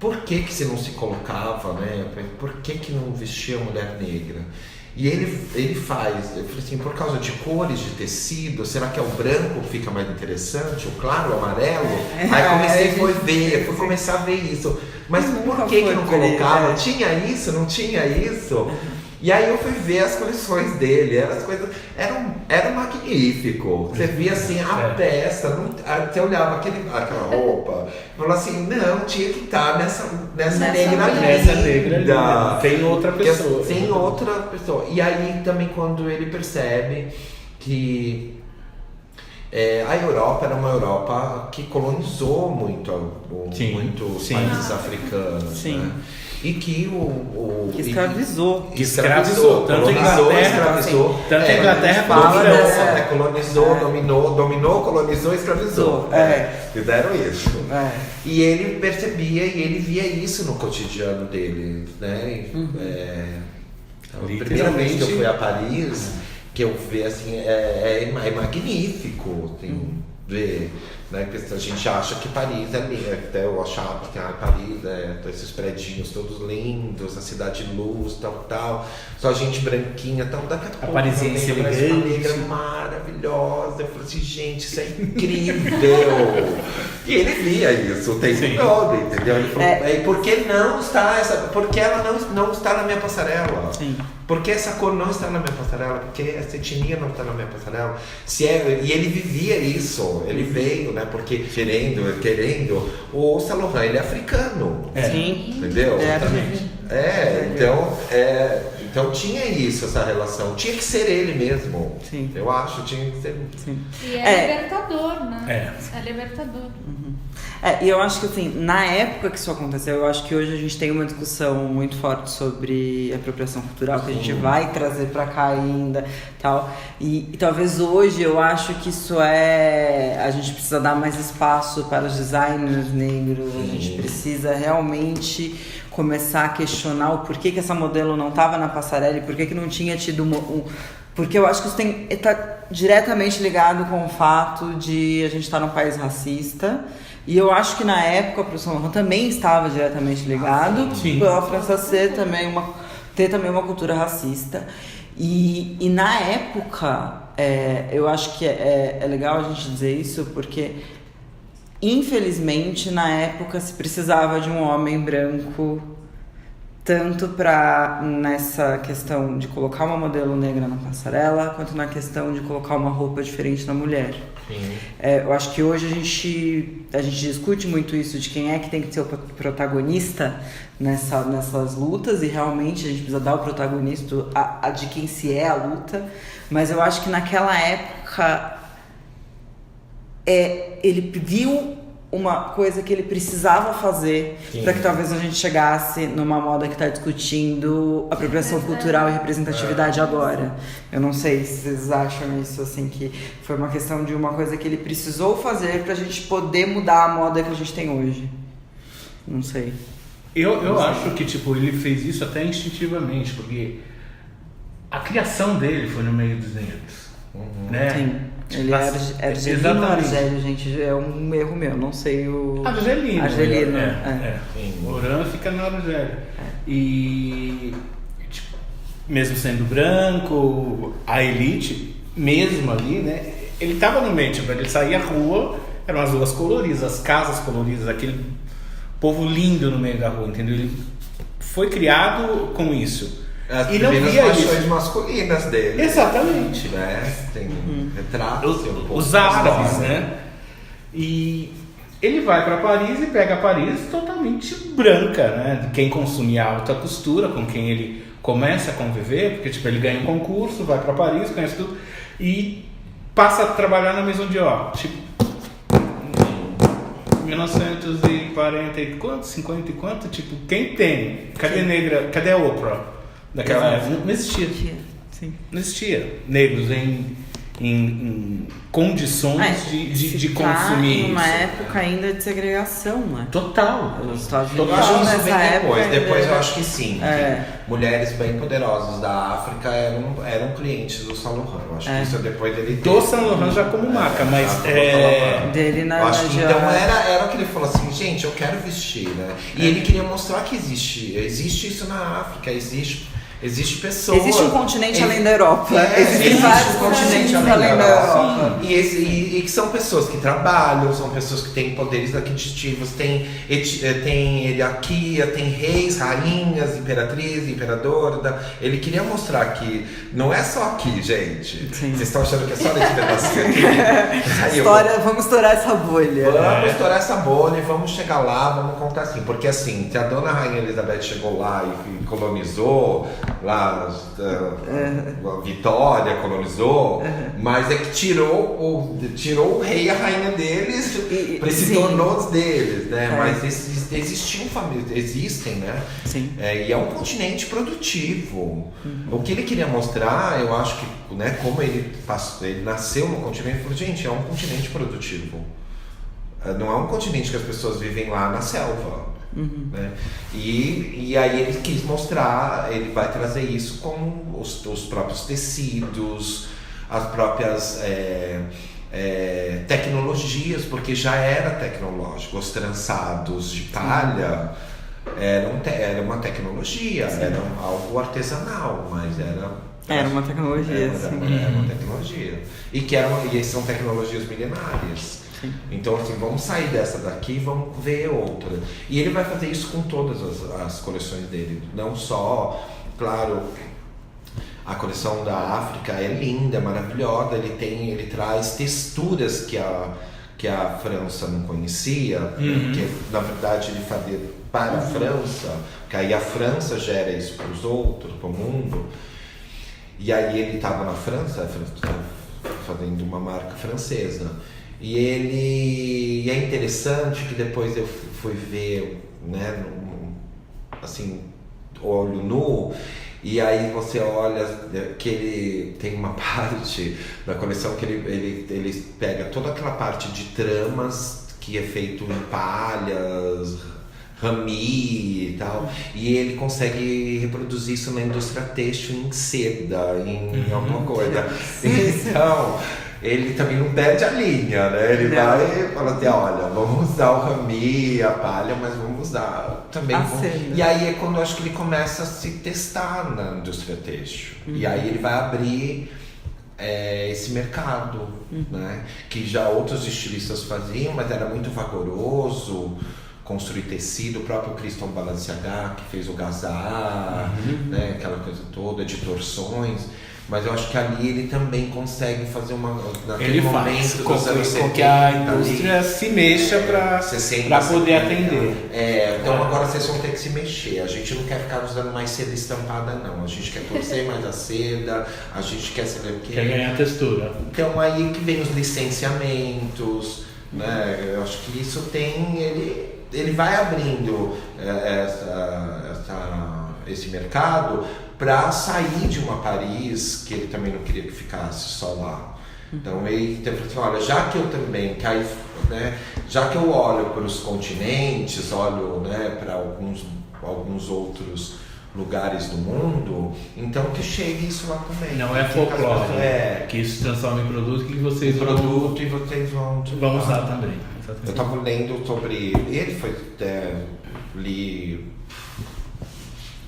por que se não se colocava, né? Por que não vestia mulher negra? E ele faz, eu falei assim, por causa de cores de tecido, será que é o branco que fica mais interessante, o claro, o amarelo? Aí fui começar a ver isso. Mas por que não colocava? Tinha isso, não tinha isso? E aí eu fui ver as coleções dele, era magnífico. Você via assim a peça, você olhava aquela roupa, falava assim, não, tinha que estar nessa negra linda. Tem outra pessoa. Tem outra pessoa. E aí também quando ele percebe que a Europa era uma Europa que colonizou muitos países africanos, né? E que escravizou. Tanto a Inglaterra colonizou, dominou, colonizou, escravizou. Fizeram isso. E ele percebia e ele via isso no cotidiano dele, né? A primeira vez que eu fui a Paris, que eu vi assim, é magnífico, assim, ver. Né? A gente acha que Paris é lindo, até eu achava que Paris esses predinhos todos lindos, a cidade de luz, tal, só gente branquinha, daqui a pouco a parisiense elegante, uma negra maravilhosa. Eu falei assim, gente, isso é incrível. E ele via isso o tempo todo, entendeu? Ele falou, por que não está porque ela não está na minha passarela? Sim. Porque essa cor não está na minha passarela? Porque essa etnia não está na minha passarela? E ele vivia isso, ele veio, né? Porque querendo, o Saint Laurent, ele é africano. Sim. Entendeu? Então tinha isso, essa relação. Tinha que ser ele mesmo. Sim. Eu acho, tinha que ser. Sim. E libertador, né? É libertador. E eu acho que assim, na época que isso aconteceu, eu acho que hoje a gente tem uma discussão muito forte sobre apropriação cultural, que a gente vai trazer pra cá ainda, tal. E talvez hoje eu acho que isso a gente precisa dar mais espaço para os designers negros, a gente precisa realmente começar a questionar o porquê que essa modelo não estava na passarela e por que não tinha tido porque eu acho que isso está diretamente ligado com o fato de a gente estar num país racista. E eu acho que na época pro Saint Laurent também estava diretamente ligado, pela França ter também uma cultura racista. E na época, eu acho que é legal a gente dizer isso, porque infelizmente na época se precisava de um homem branco, tanto nessa questão de colocar uma modelo negra na passarela, quanto na questão de colocar uma roupa diferente na mulher. Eu acho que hoje a gente discute muito isso de quem é que tem que ser o protagonista nessas lutas, e realmente a gente precisa dar o protagonista de quem se é a luta, mas eu acho que naquela época ele viu uma coisa que ele precisava fazer para que talvez a gente chegasse numa moda que está discutindo apropriação cultural e representatividade agora. Eu não sei se vocês acham isso, assim, que foi uma questão de uma coisa que ele precisou fazer pra gente poder mudar a moda que a gente tem hoje. Não sei. Eu acho que ele fez isso até instintivamente, porque a criação dele foi no meio dos negros. Né? Sim. Ele é argelino ou argélio, gente? É um erro meu, não sei o... Argelino. Oran fica na Argélia. E mesmo sendo branco, a elite, mesmo ali, né? Ele tava no meio, ele saía à rua, eram as ruas coloridas, as casas coloridas, aquele povo lindo no meio da rua, entendeu? Ele foi criado com isso. As e não via paixões masculinas dele. Exatamente. Né? Tem retratos. Os árabes, né? E ele vai para Paris e pega Paris totalmente branca, né? Quem consumia alta costura, com quem ele começa a conviver, porque ele ganha um concurso, vai para Paris, conhece tudo, e passa a trabalhar na Maison Dior. 1940 e quanto? 50 e quanto? Quem tem? Cadê negra? Cadê a Oprah? Daquela época não existia. Sim. Não existia negros em condições de consumir em uma isso. época ainda de segregação, né? Total. Os Estados Eu Unidos acho que isso nessa vem época depois. Depois ainda- eu acho que sim. Que mulheres bem poderosas da África eram clientes do Saint Laurent. Eu acho que isso é depois dele ter. Do Saint Laurent já como marca, mas já como Saint Laurent. dele na Eu acho que na- então era o que ele falou assim, gente, eu quero vestir, né? E ele queria mostrar que existe isso na África, existe pessoas. Existe um continente além da Europa. Existem existe vários um continentes além da Europa. E que são pessoas que trabalham, são pessoas que têm poderes aquisitivos, tem hierarquia, tem reis, rainhas, imperatriz, imperador. Ele queria mostrar que não é só aqui, gente. Vocês estão achando que é só nesse pedacinho aqui? História, vamos estourar essa bolha. Vamos estourar essa bolha e vamos chegar lá, vamos contar assim. Porque assim, se a dona Rainha Elizabeth chegou lá e colonizou, lá a Vitória colonizou, mas é que tirou o rei e a rainha deles para esse tornou deles, né? Mas existiam famílias, existem, né? Sim. E é um continente produtivo. O que ele queria mostrar, eu acho que, né, como ele nasceu no continente, ele falou, gente, é um continente produtivo. Não é um continente que as pessoas vivem lá na selva. Né? E aí ele quis mostrar, ele vai trazer isso com os próprios tecidos, as próprias tecnologias, porque já era tecnológico. Os trançados de palha era uma tecnologia, era algo artesanal, mas Era uma tecnologia, sim. Era uma tecnologia. E são tecnologias milenárias. Então, assim, vamos sair dessa daqui e vamos ver outra. E ele vai fazer isso com todas as coleções dele. Não só, claro, a coleção da África é linda, é maravilhosa. Ele traz texturas que a França não conhecia, que na verdade ele fazia para a França, que aí a França gera isso para os outros, para o mundo. E aí ele estava na França, a França estava fazendo uma marca francesa. E é interessante que depois eu fui ver, né, assim, olho nu, e aí você olha que ele tem uma parte da coleção que ele pega toda aquela parte de tramas que é feito em palhas, rami e tal, e ele consegue reproduzir isso na indústria têxtil em seda, em alguma coisa. Então, ele também não perde a linha, né? Ele vai e fala assim, olha, vamos usar o rami, a palha, mas vamos usar também. E aí é quando eu acho que ele começa a se testar na indústria têxtil. E aí ele vai abrir esse mercado, né? Que já outros estilistas faziam, mas era muito vagaroso construir tecido. O próprio Christian Balenciaga, que fez o Gazar, né? Aquela coisa toda de torções. Mas eu acho que ali ele também consegue fazer naquele momento dos anos 70, com que a indústria se mexa para poder atender. Então agora vocês vão ter que se mexer. A gente não quer ficar usando mais seda estampada, não. A gente quer torcer mais a seda, a gente quer saber o que. Quer ganhar textura. Então aí que vem os licenciamentos, né? Eu acho que isso tem. Ele vai abrindo esse mercado para sair de uma Paris que ele também não queria que ficasse só lá. Então ele falou assim, olha, já que eu também já que eu olho para os continentes, olho, né, para alguns outros lugares do mundo, então que chegue isso lá também. Não é folclore, que isso se transforma em produto que vocês vão usar também. Exatamente. Eu estava lendo sobre ele, li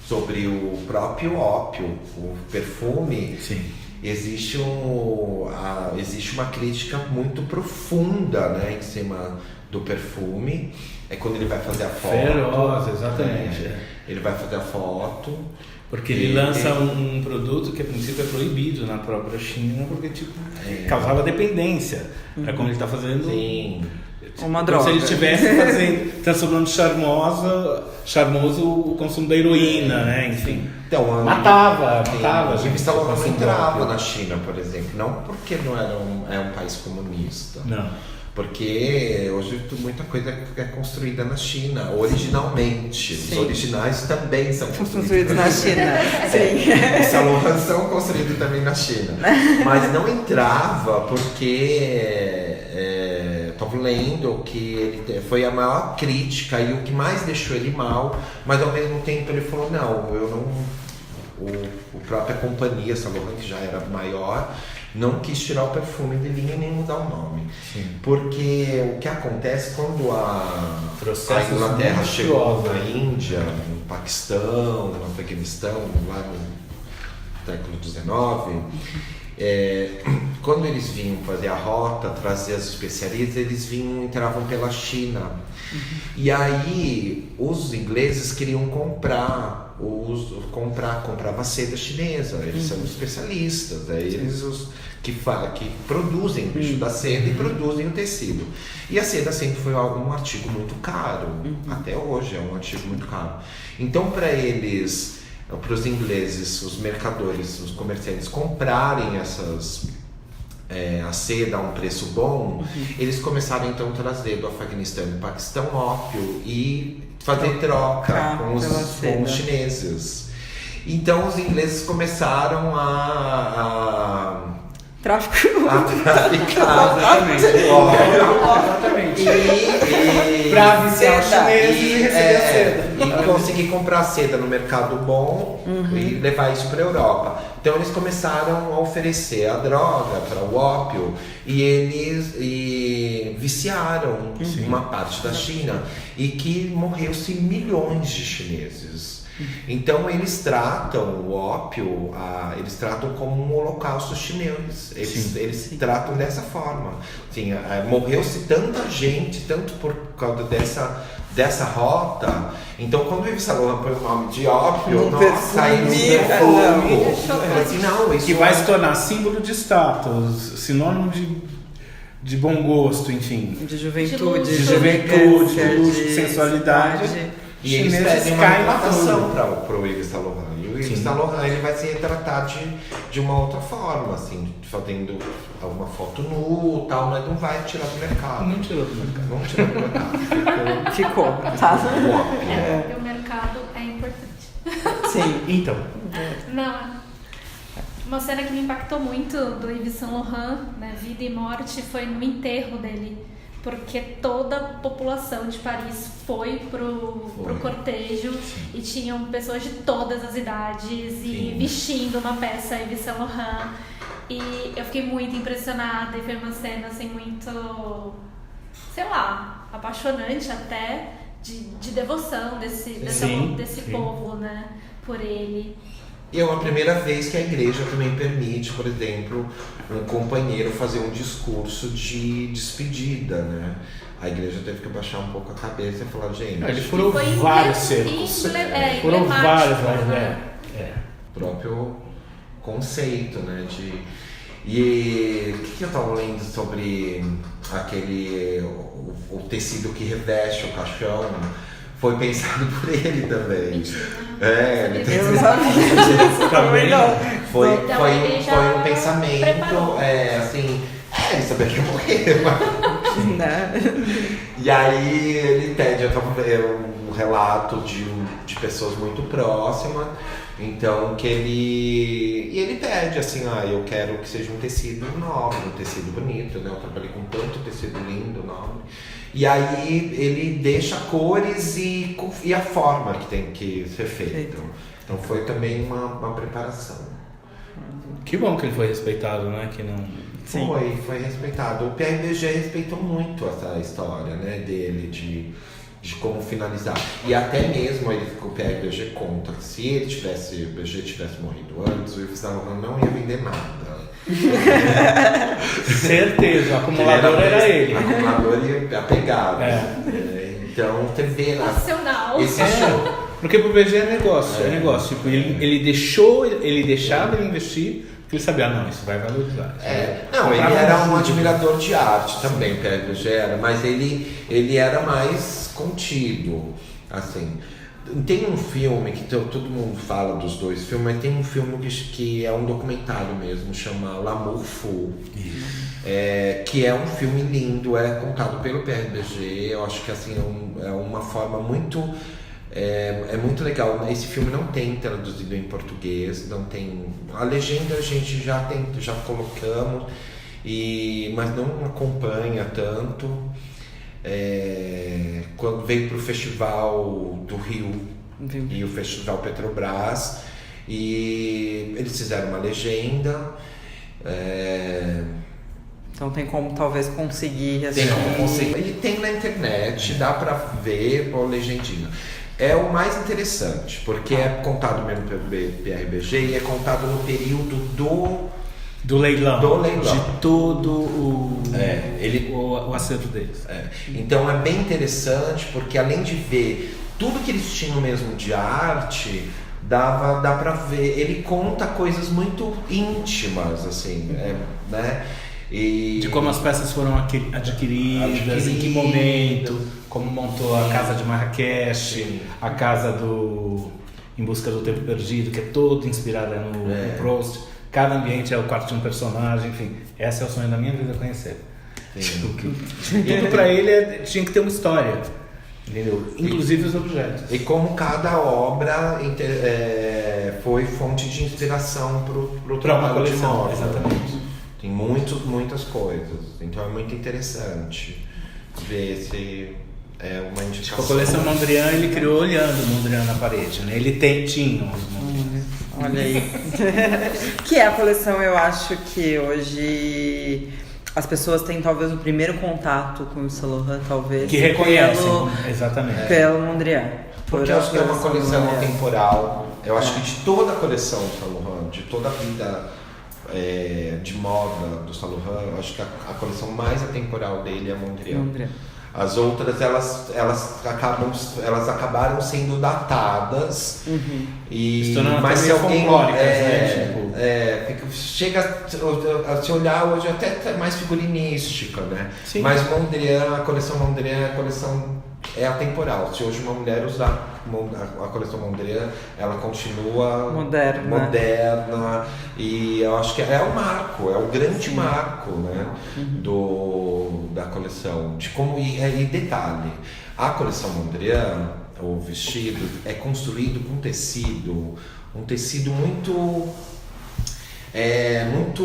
sobre o próprio ópio, o perfume. Sim. Existe uma crítica muito profunda, né, em cima do perfume. É quando ele vai fazer a foto. Feroz, exatamente. Ele vai fazer a foto. Porque ele lança um produto que a princípio é proibido na própria China, porque causava dependência. É como ele está fazendo. Sim. Uma droga. Se ele estivesse transformando charmoso o consumo da heroína, né? Enfim. Então, matava. O Saint Laurent não entrava na China, por exemplo. Não porque não é um país comunista. Não. Porque hoje muita coisa é construída na China, originalmente. Sim. Os originais também são construídos na China. Sim. Os Saint Laurent são construídos e também na China. Mas não entrava porque estava lendo que ele foi a maior crítica e o que mais deixou ele mal, mas ao mesmo tempo ele falou, não, eu não... O própria companhia Saint Laurent, que já era maior, não quis tirar o perfume de linha nem mudar o nome. Sim. Porque o que acontece quando a Inglaterra muito chegou curiosos, na né? Índia, no Paquistão, no Afeganistão, lá no século XIX, quando eles vinham fazer a rota, trazer as especiarias, eles entravam pela China. E aí os ingleses queriam comprava seda chinesa, eles são especialistas, eles os que produzem o bicho da seda e produzem o tecido. E a seda sempre foi um artigo muito caro, até hoje é um artigo muito caro. Então para os ingleses, os mercadores, os comerciantes comprarem a seda a um preço bom, eles começaram então a trazer do Afeganistão e do Paquistão ópio e fazer troca com os chineses. Então os ingleses começaram a traficar Exatamente. Pra viciar os chineses e receber a seda. E conseguir comprar seda no mercado bom e levar isso para a Europa. Então eles começaram a oferecer a droga para o ópio e eles viciaram uma parte da China e que morreu-se milhões de chineses. Então eles tratam o ópio, eles tratam como um holocausto chinês. Eles tratam dessa forma. Assim, morreu-se tanta gente, tanto por causa dessa rota. Então quando o Yves Saint Laurent põe o nome de ópio, nossa, aí que vai se tornar símbolo de status, sinônimo de bom gosto, enfim. De juventude, de luxo, de sensualidade. E eles pedem uma importação para o Yves Saint Laurent. E o Yves Saint Laurent ele vai se retratar de uma outra forma, assim, fazendo alguma foto nu e tal, mas não vai tirar do mercado. Não tirou do mercado. Não tirou do mercado. Ficou. Tá? O mercado é importante. Sim. Então. Não, uma cena que me impactou muito do Yves Saint Laurent, né, vida e morte, foi no enterro dele. Porque toda a população de Paris foi pro cortejo e tinham pessoas de todas as idades e vestindo uma peça Yves Saint Laurent. E eu fiquei muito impressionada e foi uma cena assim muito, sei lá, apaixonante até, de devoção desse povo, né, por ele. E é uma primeira vez que a igreja também permite, por exemplo, um companheiro fazer um discurso de despedida, né? A igreja teve que baixar um pouco a cabeça e falar, gente... Ele furou vários cercos. Foram vários, O próprio conceito, né? E o que eu tava lendo sobre o tecido que reveste o caixão? Foi pensado por ele também. Ele tem foi um pensamento, ele sabia que ia morrer, E aí ele pede um relato de pessoas muito próximas, então que ele pede assim, eu quero que seja um tecido nobre, um tecido bonito, né? Eu trabalhei com tanto tecido lindo, nobre. E aí ele deixa cores e a forma que tem que ser feita. Então foi também uma preparação. Que bom que ele foi respeitado, né? Que não... Foi respeitado. O Pierre Berger respeitou muito essa história, né, dele, de como finalizar. E até mesmo o Pierre Berger conta que se o Berger tivesse morrido antes, o Yves Saint Laurent não ia vender nada. Certeza, o acumulador era ele. O acumulador ia apegado. Então você vê lá. Nacional. Esse show. Porque pro BG é negócio. Tipo, ele deixava ele investir, porque ele sabia, não, isso vai valorizar. Ele era um admirador de arte também, o Pierre Berger era, mas ele era mais contido, assim. Tem um filme que todo mundo fala dos dois filmes, mas tem um filme que é um documentário mesmo, chama L'Amour Fou. Que é um filme lindo, é contado pelo Pierre Berger. Eu acho que assim, é uma forma muito É muito legal. Esse filme não tem traduzido em português, não tem. A legenda a gente já colocamos, mas não acompanha tanto. Quando veio para o Festival do Rio e o Festival Petrobras, e eles fizeram uma legenda. Então tem como talvez conseguir Tem como conseguir. Ele tem na internet, dá pra ver com a legendinha. É o mais interessante, porque é contado mesmo pelo PRBG e é contado no período do leilão. De todo o acerto deles. Então é bem interessante, porque além de ver tudo que eles tinham mesmo de arte, dá pra ver. Ele conta coisas muito íntimas, assim, né? De como as peças foram adquiridas, em que momento, como montou a casa de Marrakech, a casa do Em Busca do Tempo Perdido, que é toda inspirada no Proust. Cada ambiente é o quarto de um personagem, enfim. Esse é o sonho da minha vida, conhecer. Tudo pra ele tinha que ter uma história, entendeu? Inclusive os objetos. E como cada obra foi fonte de inspiração pro trabalho de moda. Exatamente. Tem muitas coisas, então é muito interessante ver se é uma indicação. Tipo, a coleção Mondrian, ele criou olhando o Mondrian na parede, né? Ele tinha uns Mondrian. Olha aí. Que é a coleção, eu acho que hoje as pessoas têm talvez o primeiro contato com o Saint Laurent, talvez. Que reconhecem, exatamente. Pelo Mondrian. Porque eu acho que é uma coleção atemporal. Eu acho que de toda a coleção do Saint Laurent, de toda a vida de moda do Saint Laurent, eu acho que a coleção mais atemporal dele é Mondrian. As outras elas acabaram sendo datadas mas se alguém chega a se olhar hoje até mais figurinística, né? Sim. Mas a coleção Mondrian é atemporal. Se hoje uma mulher usar a coleção Mondrian, ela continua moderna, e eu acho que é o marco, é o grande marco, né, da coleção. E detalhe, a coleção Mondrian, o vestido, é construído com um tecido muito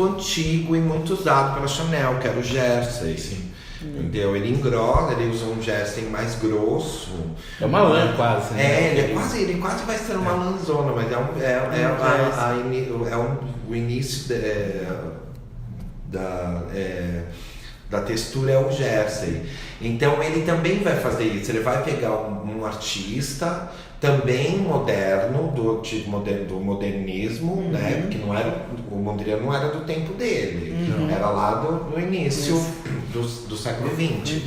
antigo e muito usado pela Chanel, que era o jersey. Sim. Entendeu? Ele engrossa, ele usa um jersey mais grosso. É uma lã quase, né? Ele quase vai ser uma lãzona, mas o início da textura é o jersey. Então ele também vai fazer isso, ele vai pegar um artista também moderno, do modernismo, né? Porque o Mondrian não era do tempo dele, era lá do início do século XX.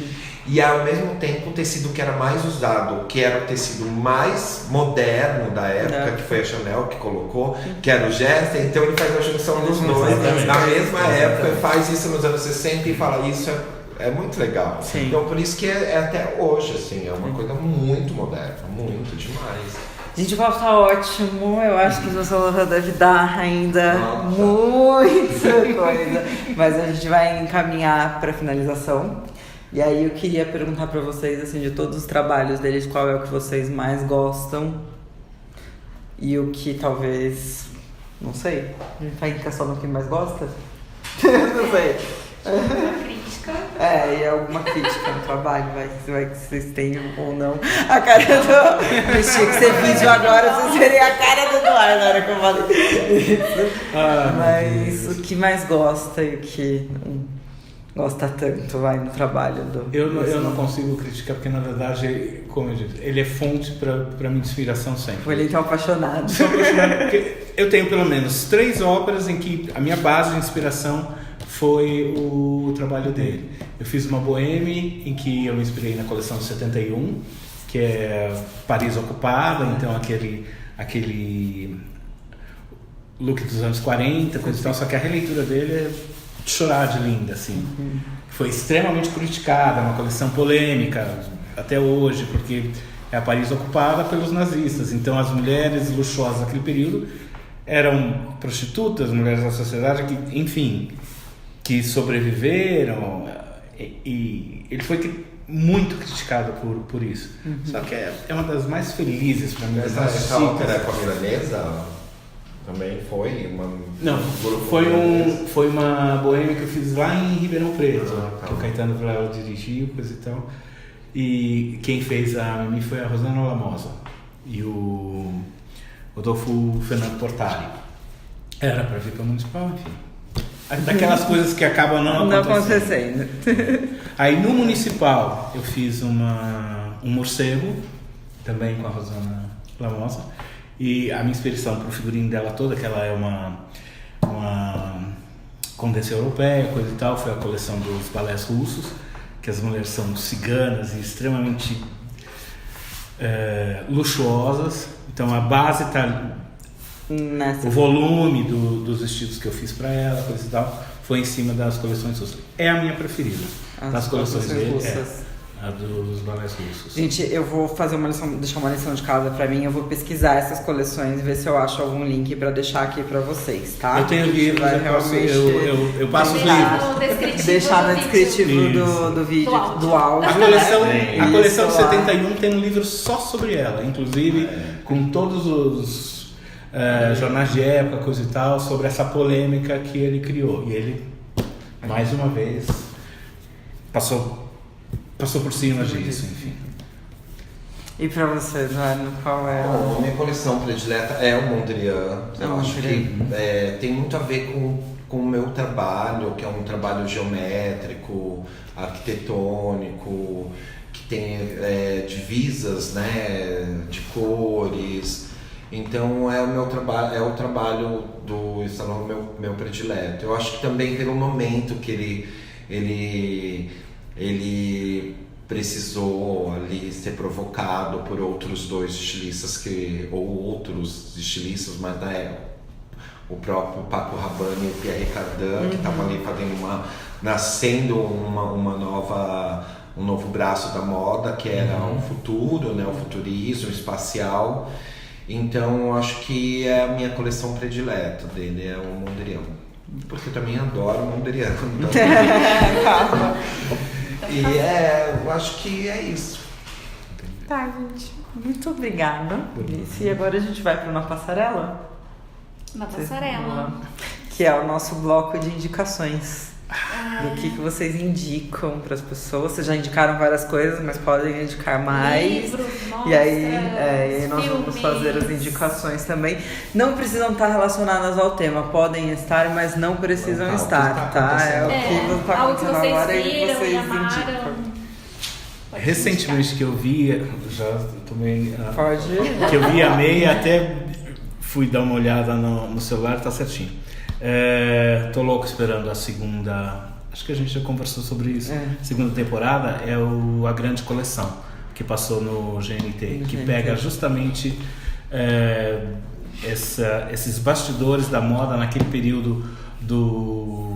E ao mesmo tempo o tecido que era mais usado, que era o tecido mais moderno da época, que foi a Chanel que colocou, que era o jersey, então ele faz a junção dos dois na mesma época, faz isso nos anos 60 e fala, isso é muito legal. Sim. Então por isso que é até hoje, assim, é uma coisa muito moderna, muito demais. Gente, o papo tá ótimo. Eu acho que o Saint Laurent deve dar ainda muita coisa. Mas a gente vai encaminhar para finalização. E aí eu queria perguntar para vocês, assim, de todos os trabalhos deles, qual é o que vocês mais gostam? E o que talvez... Não sei. A gente vai ficar só no que mais gosta? Não sei. Crítica. E alguma crítica no trabalho, vai que vocês tenham ou não. A cara do... Mas tinha que ser vídeo agora, vocês verem a cara do Eduardo na hora que eu falei isso. Mas o que mais gosta e o que não gosta tanto, vai, no trabalho do... Eu não consigo criticar, porque na verdade, como eu disse, ele é fonte para minha inspiração sempre. Ele tá apaixonado. Sou apaixonado porque eu tenho pelo menos 3 óperas em que a minha base de inspiração foi o trabalho dele. Eu fiz uma Bohème, em que eu me inspirei na coleção de 71, que é Paris ocupada, então aquele look dos anos 40, coisa e tal, só que a releitura dele é de chorar de linda, assim. Foi extremamente criticada, uma coleção polêmica até hoje, porque é a Paris ocupada pelos nazistas, então as mulheres luxuosas daquele período eram prostitutas, mulheres da sociedade que, enfim, que sobreviveram, e ele foi muito criticada por isso. Só que é uma das mais felizes para mim. Essa ópera com a milanesa também foi uma... Não, foi uma boêmia que eu fiz lá em Ribeirão Preto, que o Caetano Vilela dirigiu, coisa e tal. E quem fez a Mimi foi a Rosana Lamosa e o Rodolfo Fernando Portari. Era para vir para o Municipal, enfim. Daquelas coisas que acabam não acontecendo. Aí no Municipal eu fiz um morcego, também com a Rosana Lamosa. E a minha inspiração para o figurino dela toda, que ela é uma condessa europeia, coisa e tal, foi a coleção dos balés russos, que as mulheres são ciganas e extremamente luxuosas. Então a base está... O volume dos vestidos que eu fiz para ela, coisa e tal, foi em cima das coleções russas. É a minha preferida. Das coleções dele, a dos balés russos. Gente, eu vou fazer deixar uma lição de casa pra mim. Eu vou pesquisar essas coleções e ver se eu acho algum link pra deixar aqui pra vocês, tá? Eu tenho livros, eu passo os livros. Deixar no descritivo do vídeo, do áudio. A coleção 71 tem um livro só sobre ela, inclusive com todos os jornais de época, coisa e tal, sobre essa polêmica que ele criou. E ele, mais uma vez, passou por cima disso, enfim. E pra você, Eduardo, qual é? A minha coleção predileta é o Mondrian. Eu acho que tem muito a ver com o meu trabalho, que é um trabalho geométrico, arquitetônico, que tem divisas, né, de cores. Então é o trabalho do salão meu predileto. Eu acho que também pelo momento que ele precisou ali ser provocado por outros dois estilistas mas o próprio Paco Rabanne e o Pierre Cardin, que estavam ali nascendo um novo braço da moda, que era o futuro, né, o futurismo espacial. Então eu acho que é a minha coleção predileta dele, é o Mondrian. Porque eu também adoro o Mondrian. Então... E eu acho que é isso. Tá, gente. Muito obrigada. E agora a gente vai para uma passarela? Na passarela. Que é o nosso bloco de indicações. Do que vocês indicam para as pessoas. Vocês já indicaram várias coisas, mas podem indicar mais. Livros, e aí nós vamos fazer as indicações também. Não precisam estar relacionadas ao tema, podem estar, mas não precisam estar, tá? É o que está acontecendo agora e vocês indicam. Recentemente que eu vi, já tomei. Pode. Que eu vi, amei, até fui dar uma olhada no celular, tá certinho. Tô louco esperando a segunda. Acho que a gente já conversou sobre isso. Segunda temporada é A Grande Coleção, que passou no GNT, que pega justamente esses bastidores da moda naquele período do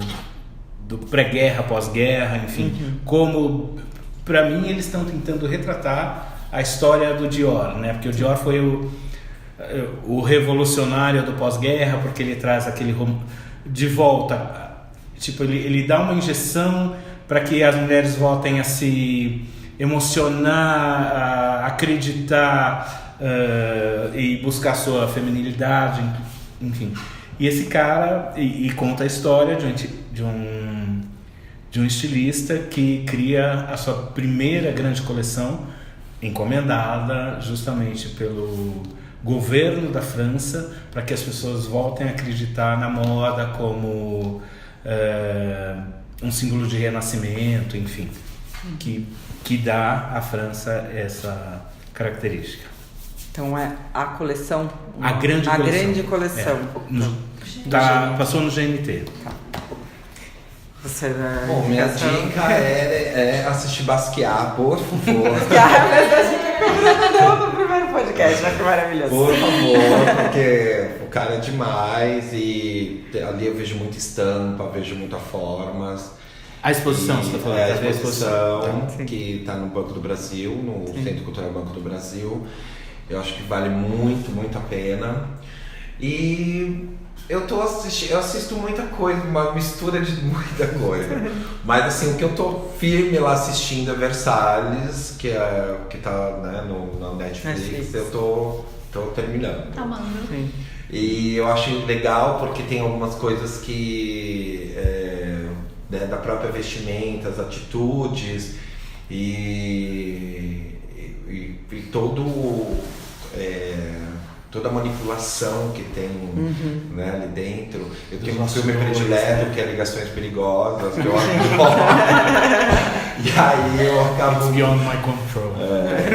pré-guerra, pós-guerra, enfim. Como, para mim, eles estão tentando retratar a história do Dior, né? Porque o Dior foi o revolucionário do pós-guerra, porque ele traz aquele de volta, tipo, ele dá uma injeção para que as mulheres voltem a se emocionar, a acreditar e buscar sua feminilidade, enfim. E esse cara e conta a história de um estilista que cria a sua primeira grande coleção, encomendada justamente pelo governo da França, para que as pessoas voltem a acreditar na moda como um símbolo de renascimento, enfim, que dá à França essa característica. Então é a coleção? A grande coleção. Passou no GNT. Tá. Bom, minha dica é assistir Basquiat, por favor. Mas a gente não no primeiro podcast, vai ser maravilhoso. Por favor, porque o cara é demais e ali eu vejo muita estampa, vejo muitas formas. A exposição, você está falando? A exposição que está no Banco do Brasil, no Centro Cultural Banco do Brasil. Eu acho que vale muito, muito a pena. E Eu assisto muita coisa, uma mistura de muita coisa. Mas assim, o que eu tô firme lá assistindo é Versalhes, que tá, né, na Netflix. Eu tô terminando. Amando. Sim. E eu acho legal porque tem algumas coisas que né, da própria vestimenta, as atitudes e toda a manipulação que tem né, ali dentro. Eu tenho um filme predileto que é Ligações Perigosas, que eu adoro. E aí eu acabo... It's beyond my control.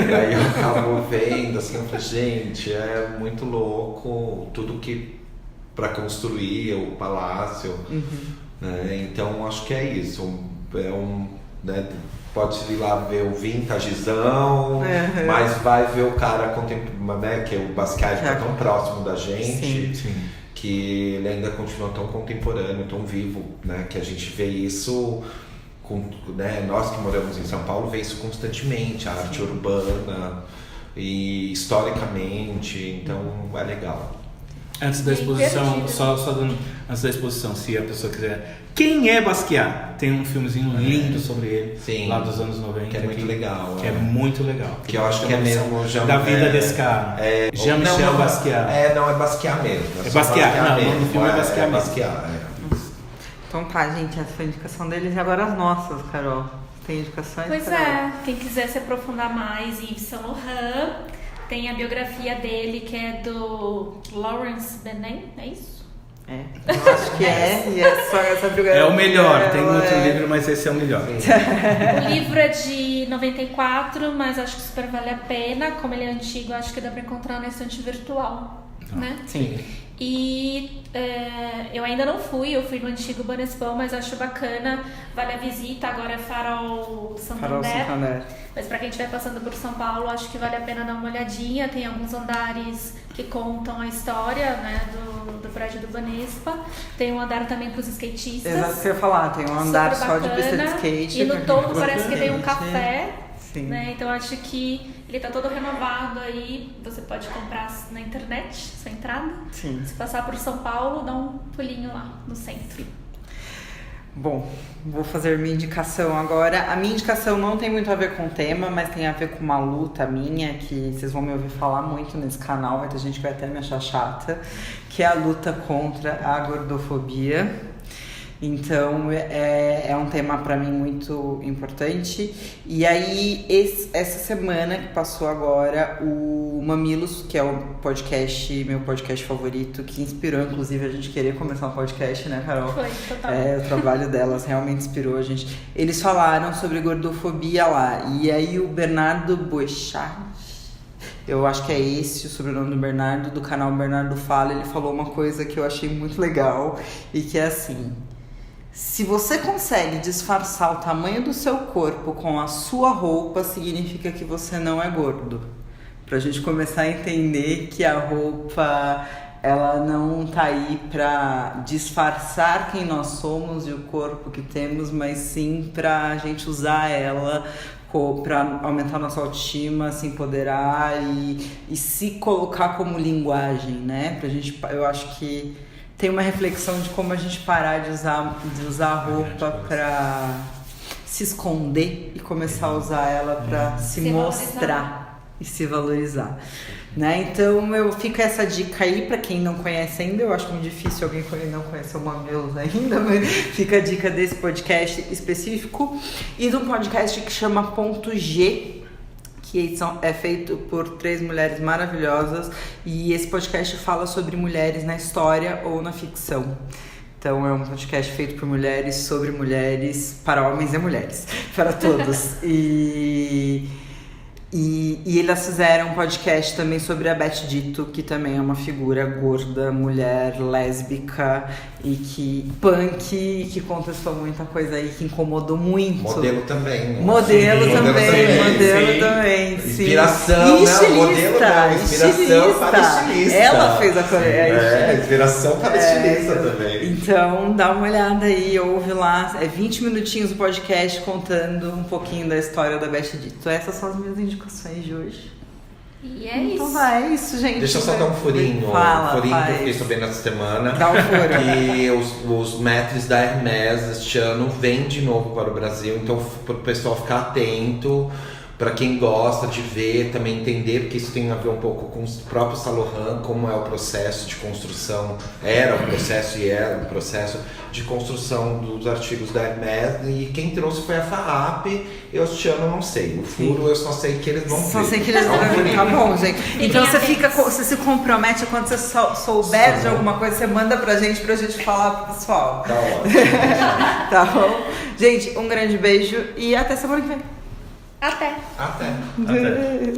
E aí eu acabo vendo, assim, eu falei, gente, é muito louco tudo que para construir o palácio. Né? Então acho que é isso. Né, pode ir lá ver o vintagezão, mas vai ver o cara né, que é o Basquiat, que é tão próximo da gente, que ele ainda continua tão contemporâneo, tão vivo, né, que a gente vê isso, né, nós que moramos em São Paulo, vê isso constantemente, a arte urbana e historicamente, então é legal. Antes da exposição, só dando, antes da exposição, se a pessoa quiser, quem é Basquiat? Tem um filmezinho lindo sobre ele, lá dos anos 90. Que é muito legal. Que é muito legal. Que eu acho que é mesmo da vida desse cara. Jean-Michel Basquiat. Não, é Basquiat mesmo. É Basquiat, não, o nome do filme é Basquiat mesmo. Basquiat, Então tá, gente, essa foi a indicação deles e agora as nossas, Carol. Tem indicações? Pois é, quem quiser se aprofundar mais em Yves Saint Laurent, tem a biografia dele, que é do Lawrence Benet, é isso? Eu acho que e é só essa biografia. É o melhor, tem outro livro, mas esse é o melhor. O livro é de 94, mas acho que super vale a pena. Como ele é antigo, acho que dá pra encontrar na estante virtual, né? Sim. E eu ainda não fui, eu fui no antigo Banespa, mas acho bacana, vale a visita, agora é Farol Santander. Mas pra quem estiver passando por São Paulo, acho que vale a pena dar uma olhadinha, tem alguns andares que contam a história, né, do prédio do Banespa, tem um andar também pros skatistas. Exato, o que eu ia falar, tem um andar só de pista de skate. E no topo parece que tem um café. Sim. Né? Então acho que ele tá todo renovado aí, você pode comprar na internet, sua entrada. Sim. Se passar por São Paulo, dá um pulinho lá no centro. Bom, vou fazer minha indicação agora. A minha indicação não tem muito a ver com o tema, mas tem a ver com uma luta minha, que vocês vão me ouvir falar muito nesse canal, vai ter gente que vai até me achar chata, que é a luta contra a gordofobia. Então, é um tema para mim muito importante. E aí, essa semana que passou agora, o Mamilos, que é o podcast, meu podcast favorito, que inspirou, inclusive, a gente querer começar um podcast, né, Carol? Foi, total. O trabalho delas realmente inspirou a gente. Eles falaram sobre gordofobia lá. E aí, o Bernardo Boechat, eu acho que é esse o sobrenome do Bernardo, do canal Bernardo Fala, ele falou uma coisa que eu achei muito legal e que é assim: se você consegue disfarçar o tamanho do seu corpo com a sua roupa, significa que você não é gordo. Pra gente começar a entender que a roupa, ela não tá aí pra disfarçar quem nós somos e o corpo que temos, mas sim pra gente usar ela para aumentar nossa autoestima, se empoderar e se colocar como linguagem, né? Pra gente, eu acho que tem uma reflexão de como a gente parar de usar a roupa para se esconder e começar a usar ela para se mostrar e se valorizar, né? Então eu fico essa dica aí para quem não conhece ainda. Eu acho muito difícil alguém não conhecer o Mamilos ainda, mas fica a dica desse podcast específico e de um podcast que chama Ponto G, que é feito por 3 mulheres maravilhosas, e esse podcast fala sobre mulheres na história ou na ficção. Então é um podcast feito por mulheres, sobre mulheres, para homens e mulheres, para todos. E elas fizeram um podcast também sobre a Beth Ditto, que também é uma figura gorda, mulher, lésbica e punk, que contestou muita coisa aí, que incomodou muito. Modelo também. Modelo também. Sim. Inspiração, né? Modelo não, inspiração para estilista. Ela fez a inspiração para estilista também. Então dá uma olhada aí, ouve lá. É 20 minutinhos o podcast contando um pouquinho da história da Beth Ditto. Essas são as minhas indicações de hoje. E é Então isso. vai, é isso, gente. Deixa eu só dar um furinho. Fala, um furinho que eu faz. fiquei sabendo essa semana. Dá um furo. Que os maîtres da Hermès este ano vêm de novo para o Brasil. Então, para o pessoal ficar atento. Para quem gosta de ver, também entender, porque isso tem a ver um pouco com o próprio Saint Laurent, como é o processo de construção, era o processo e é o processo de construção dos artigos da Hermès, e quem trouxe foi a FAAP, eu este ano não sei, o furo eu só sei que eles vão ver. Só sei que eles vão ver, tá bom, gente. Então você se compromete, quando você souber de alguma coisa, você manda pra gente falar pro pessoal. Tá ótimo. Tá bom? Gente, um grande beijo e até semana que vem. Até. Até. Até.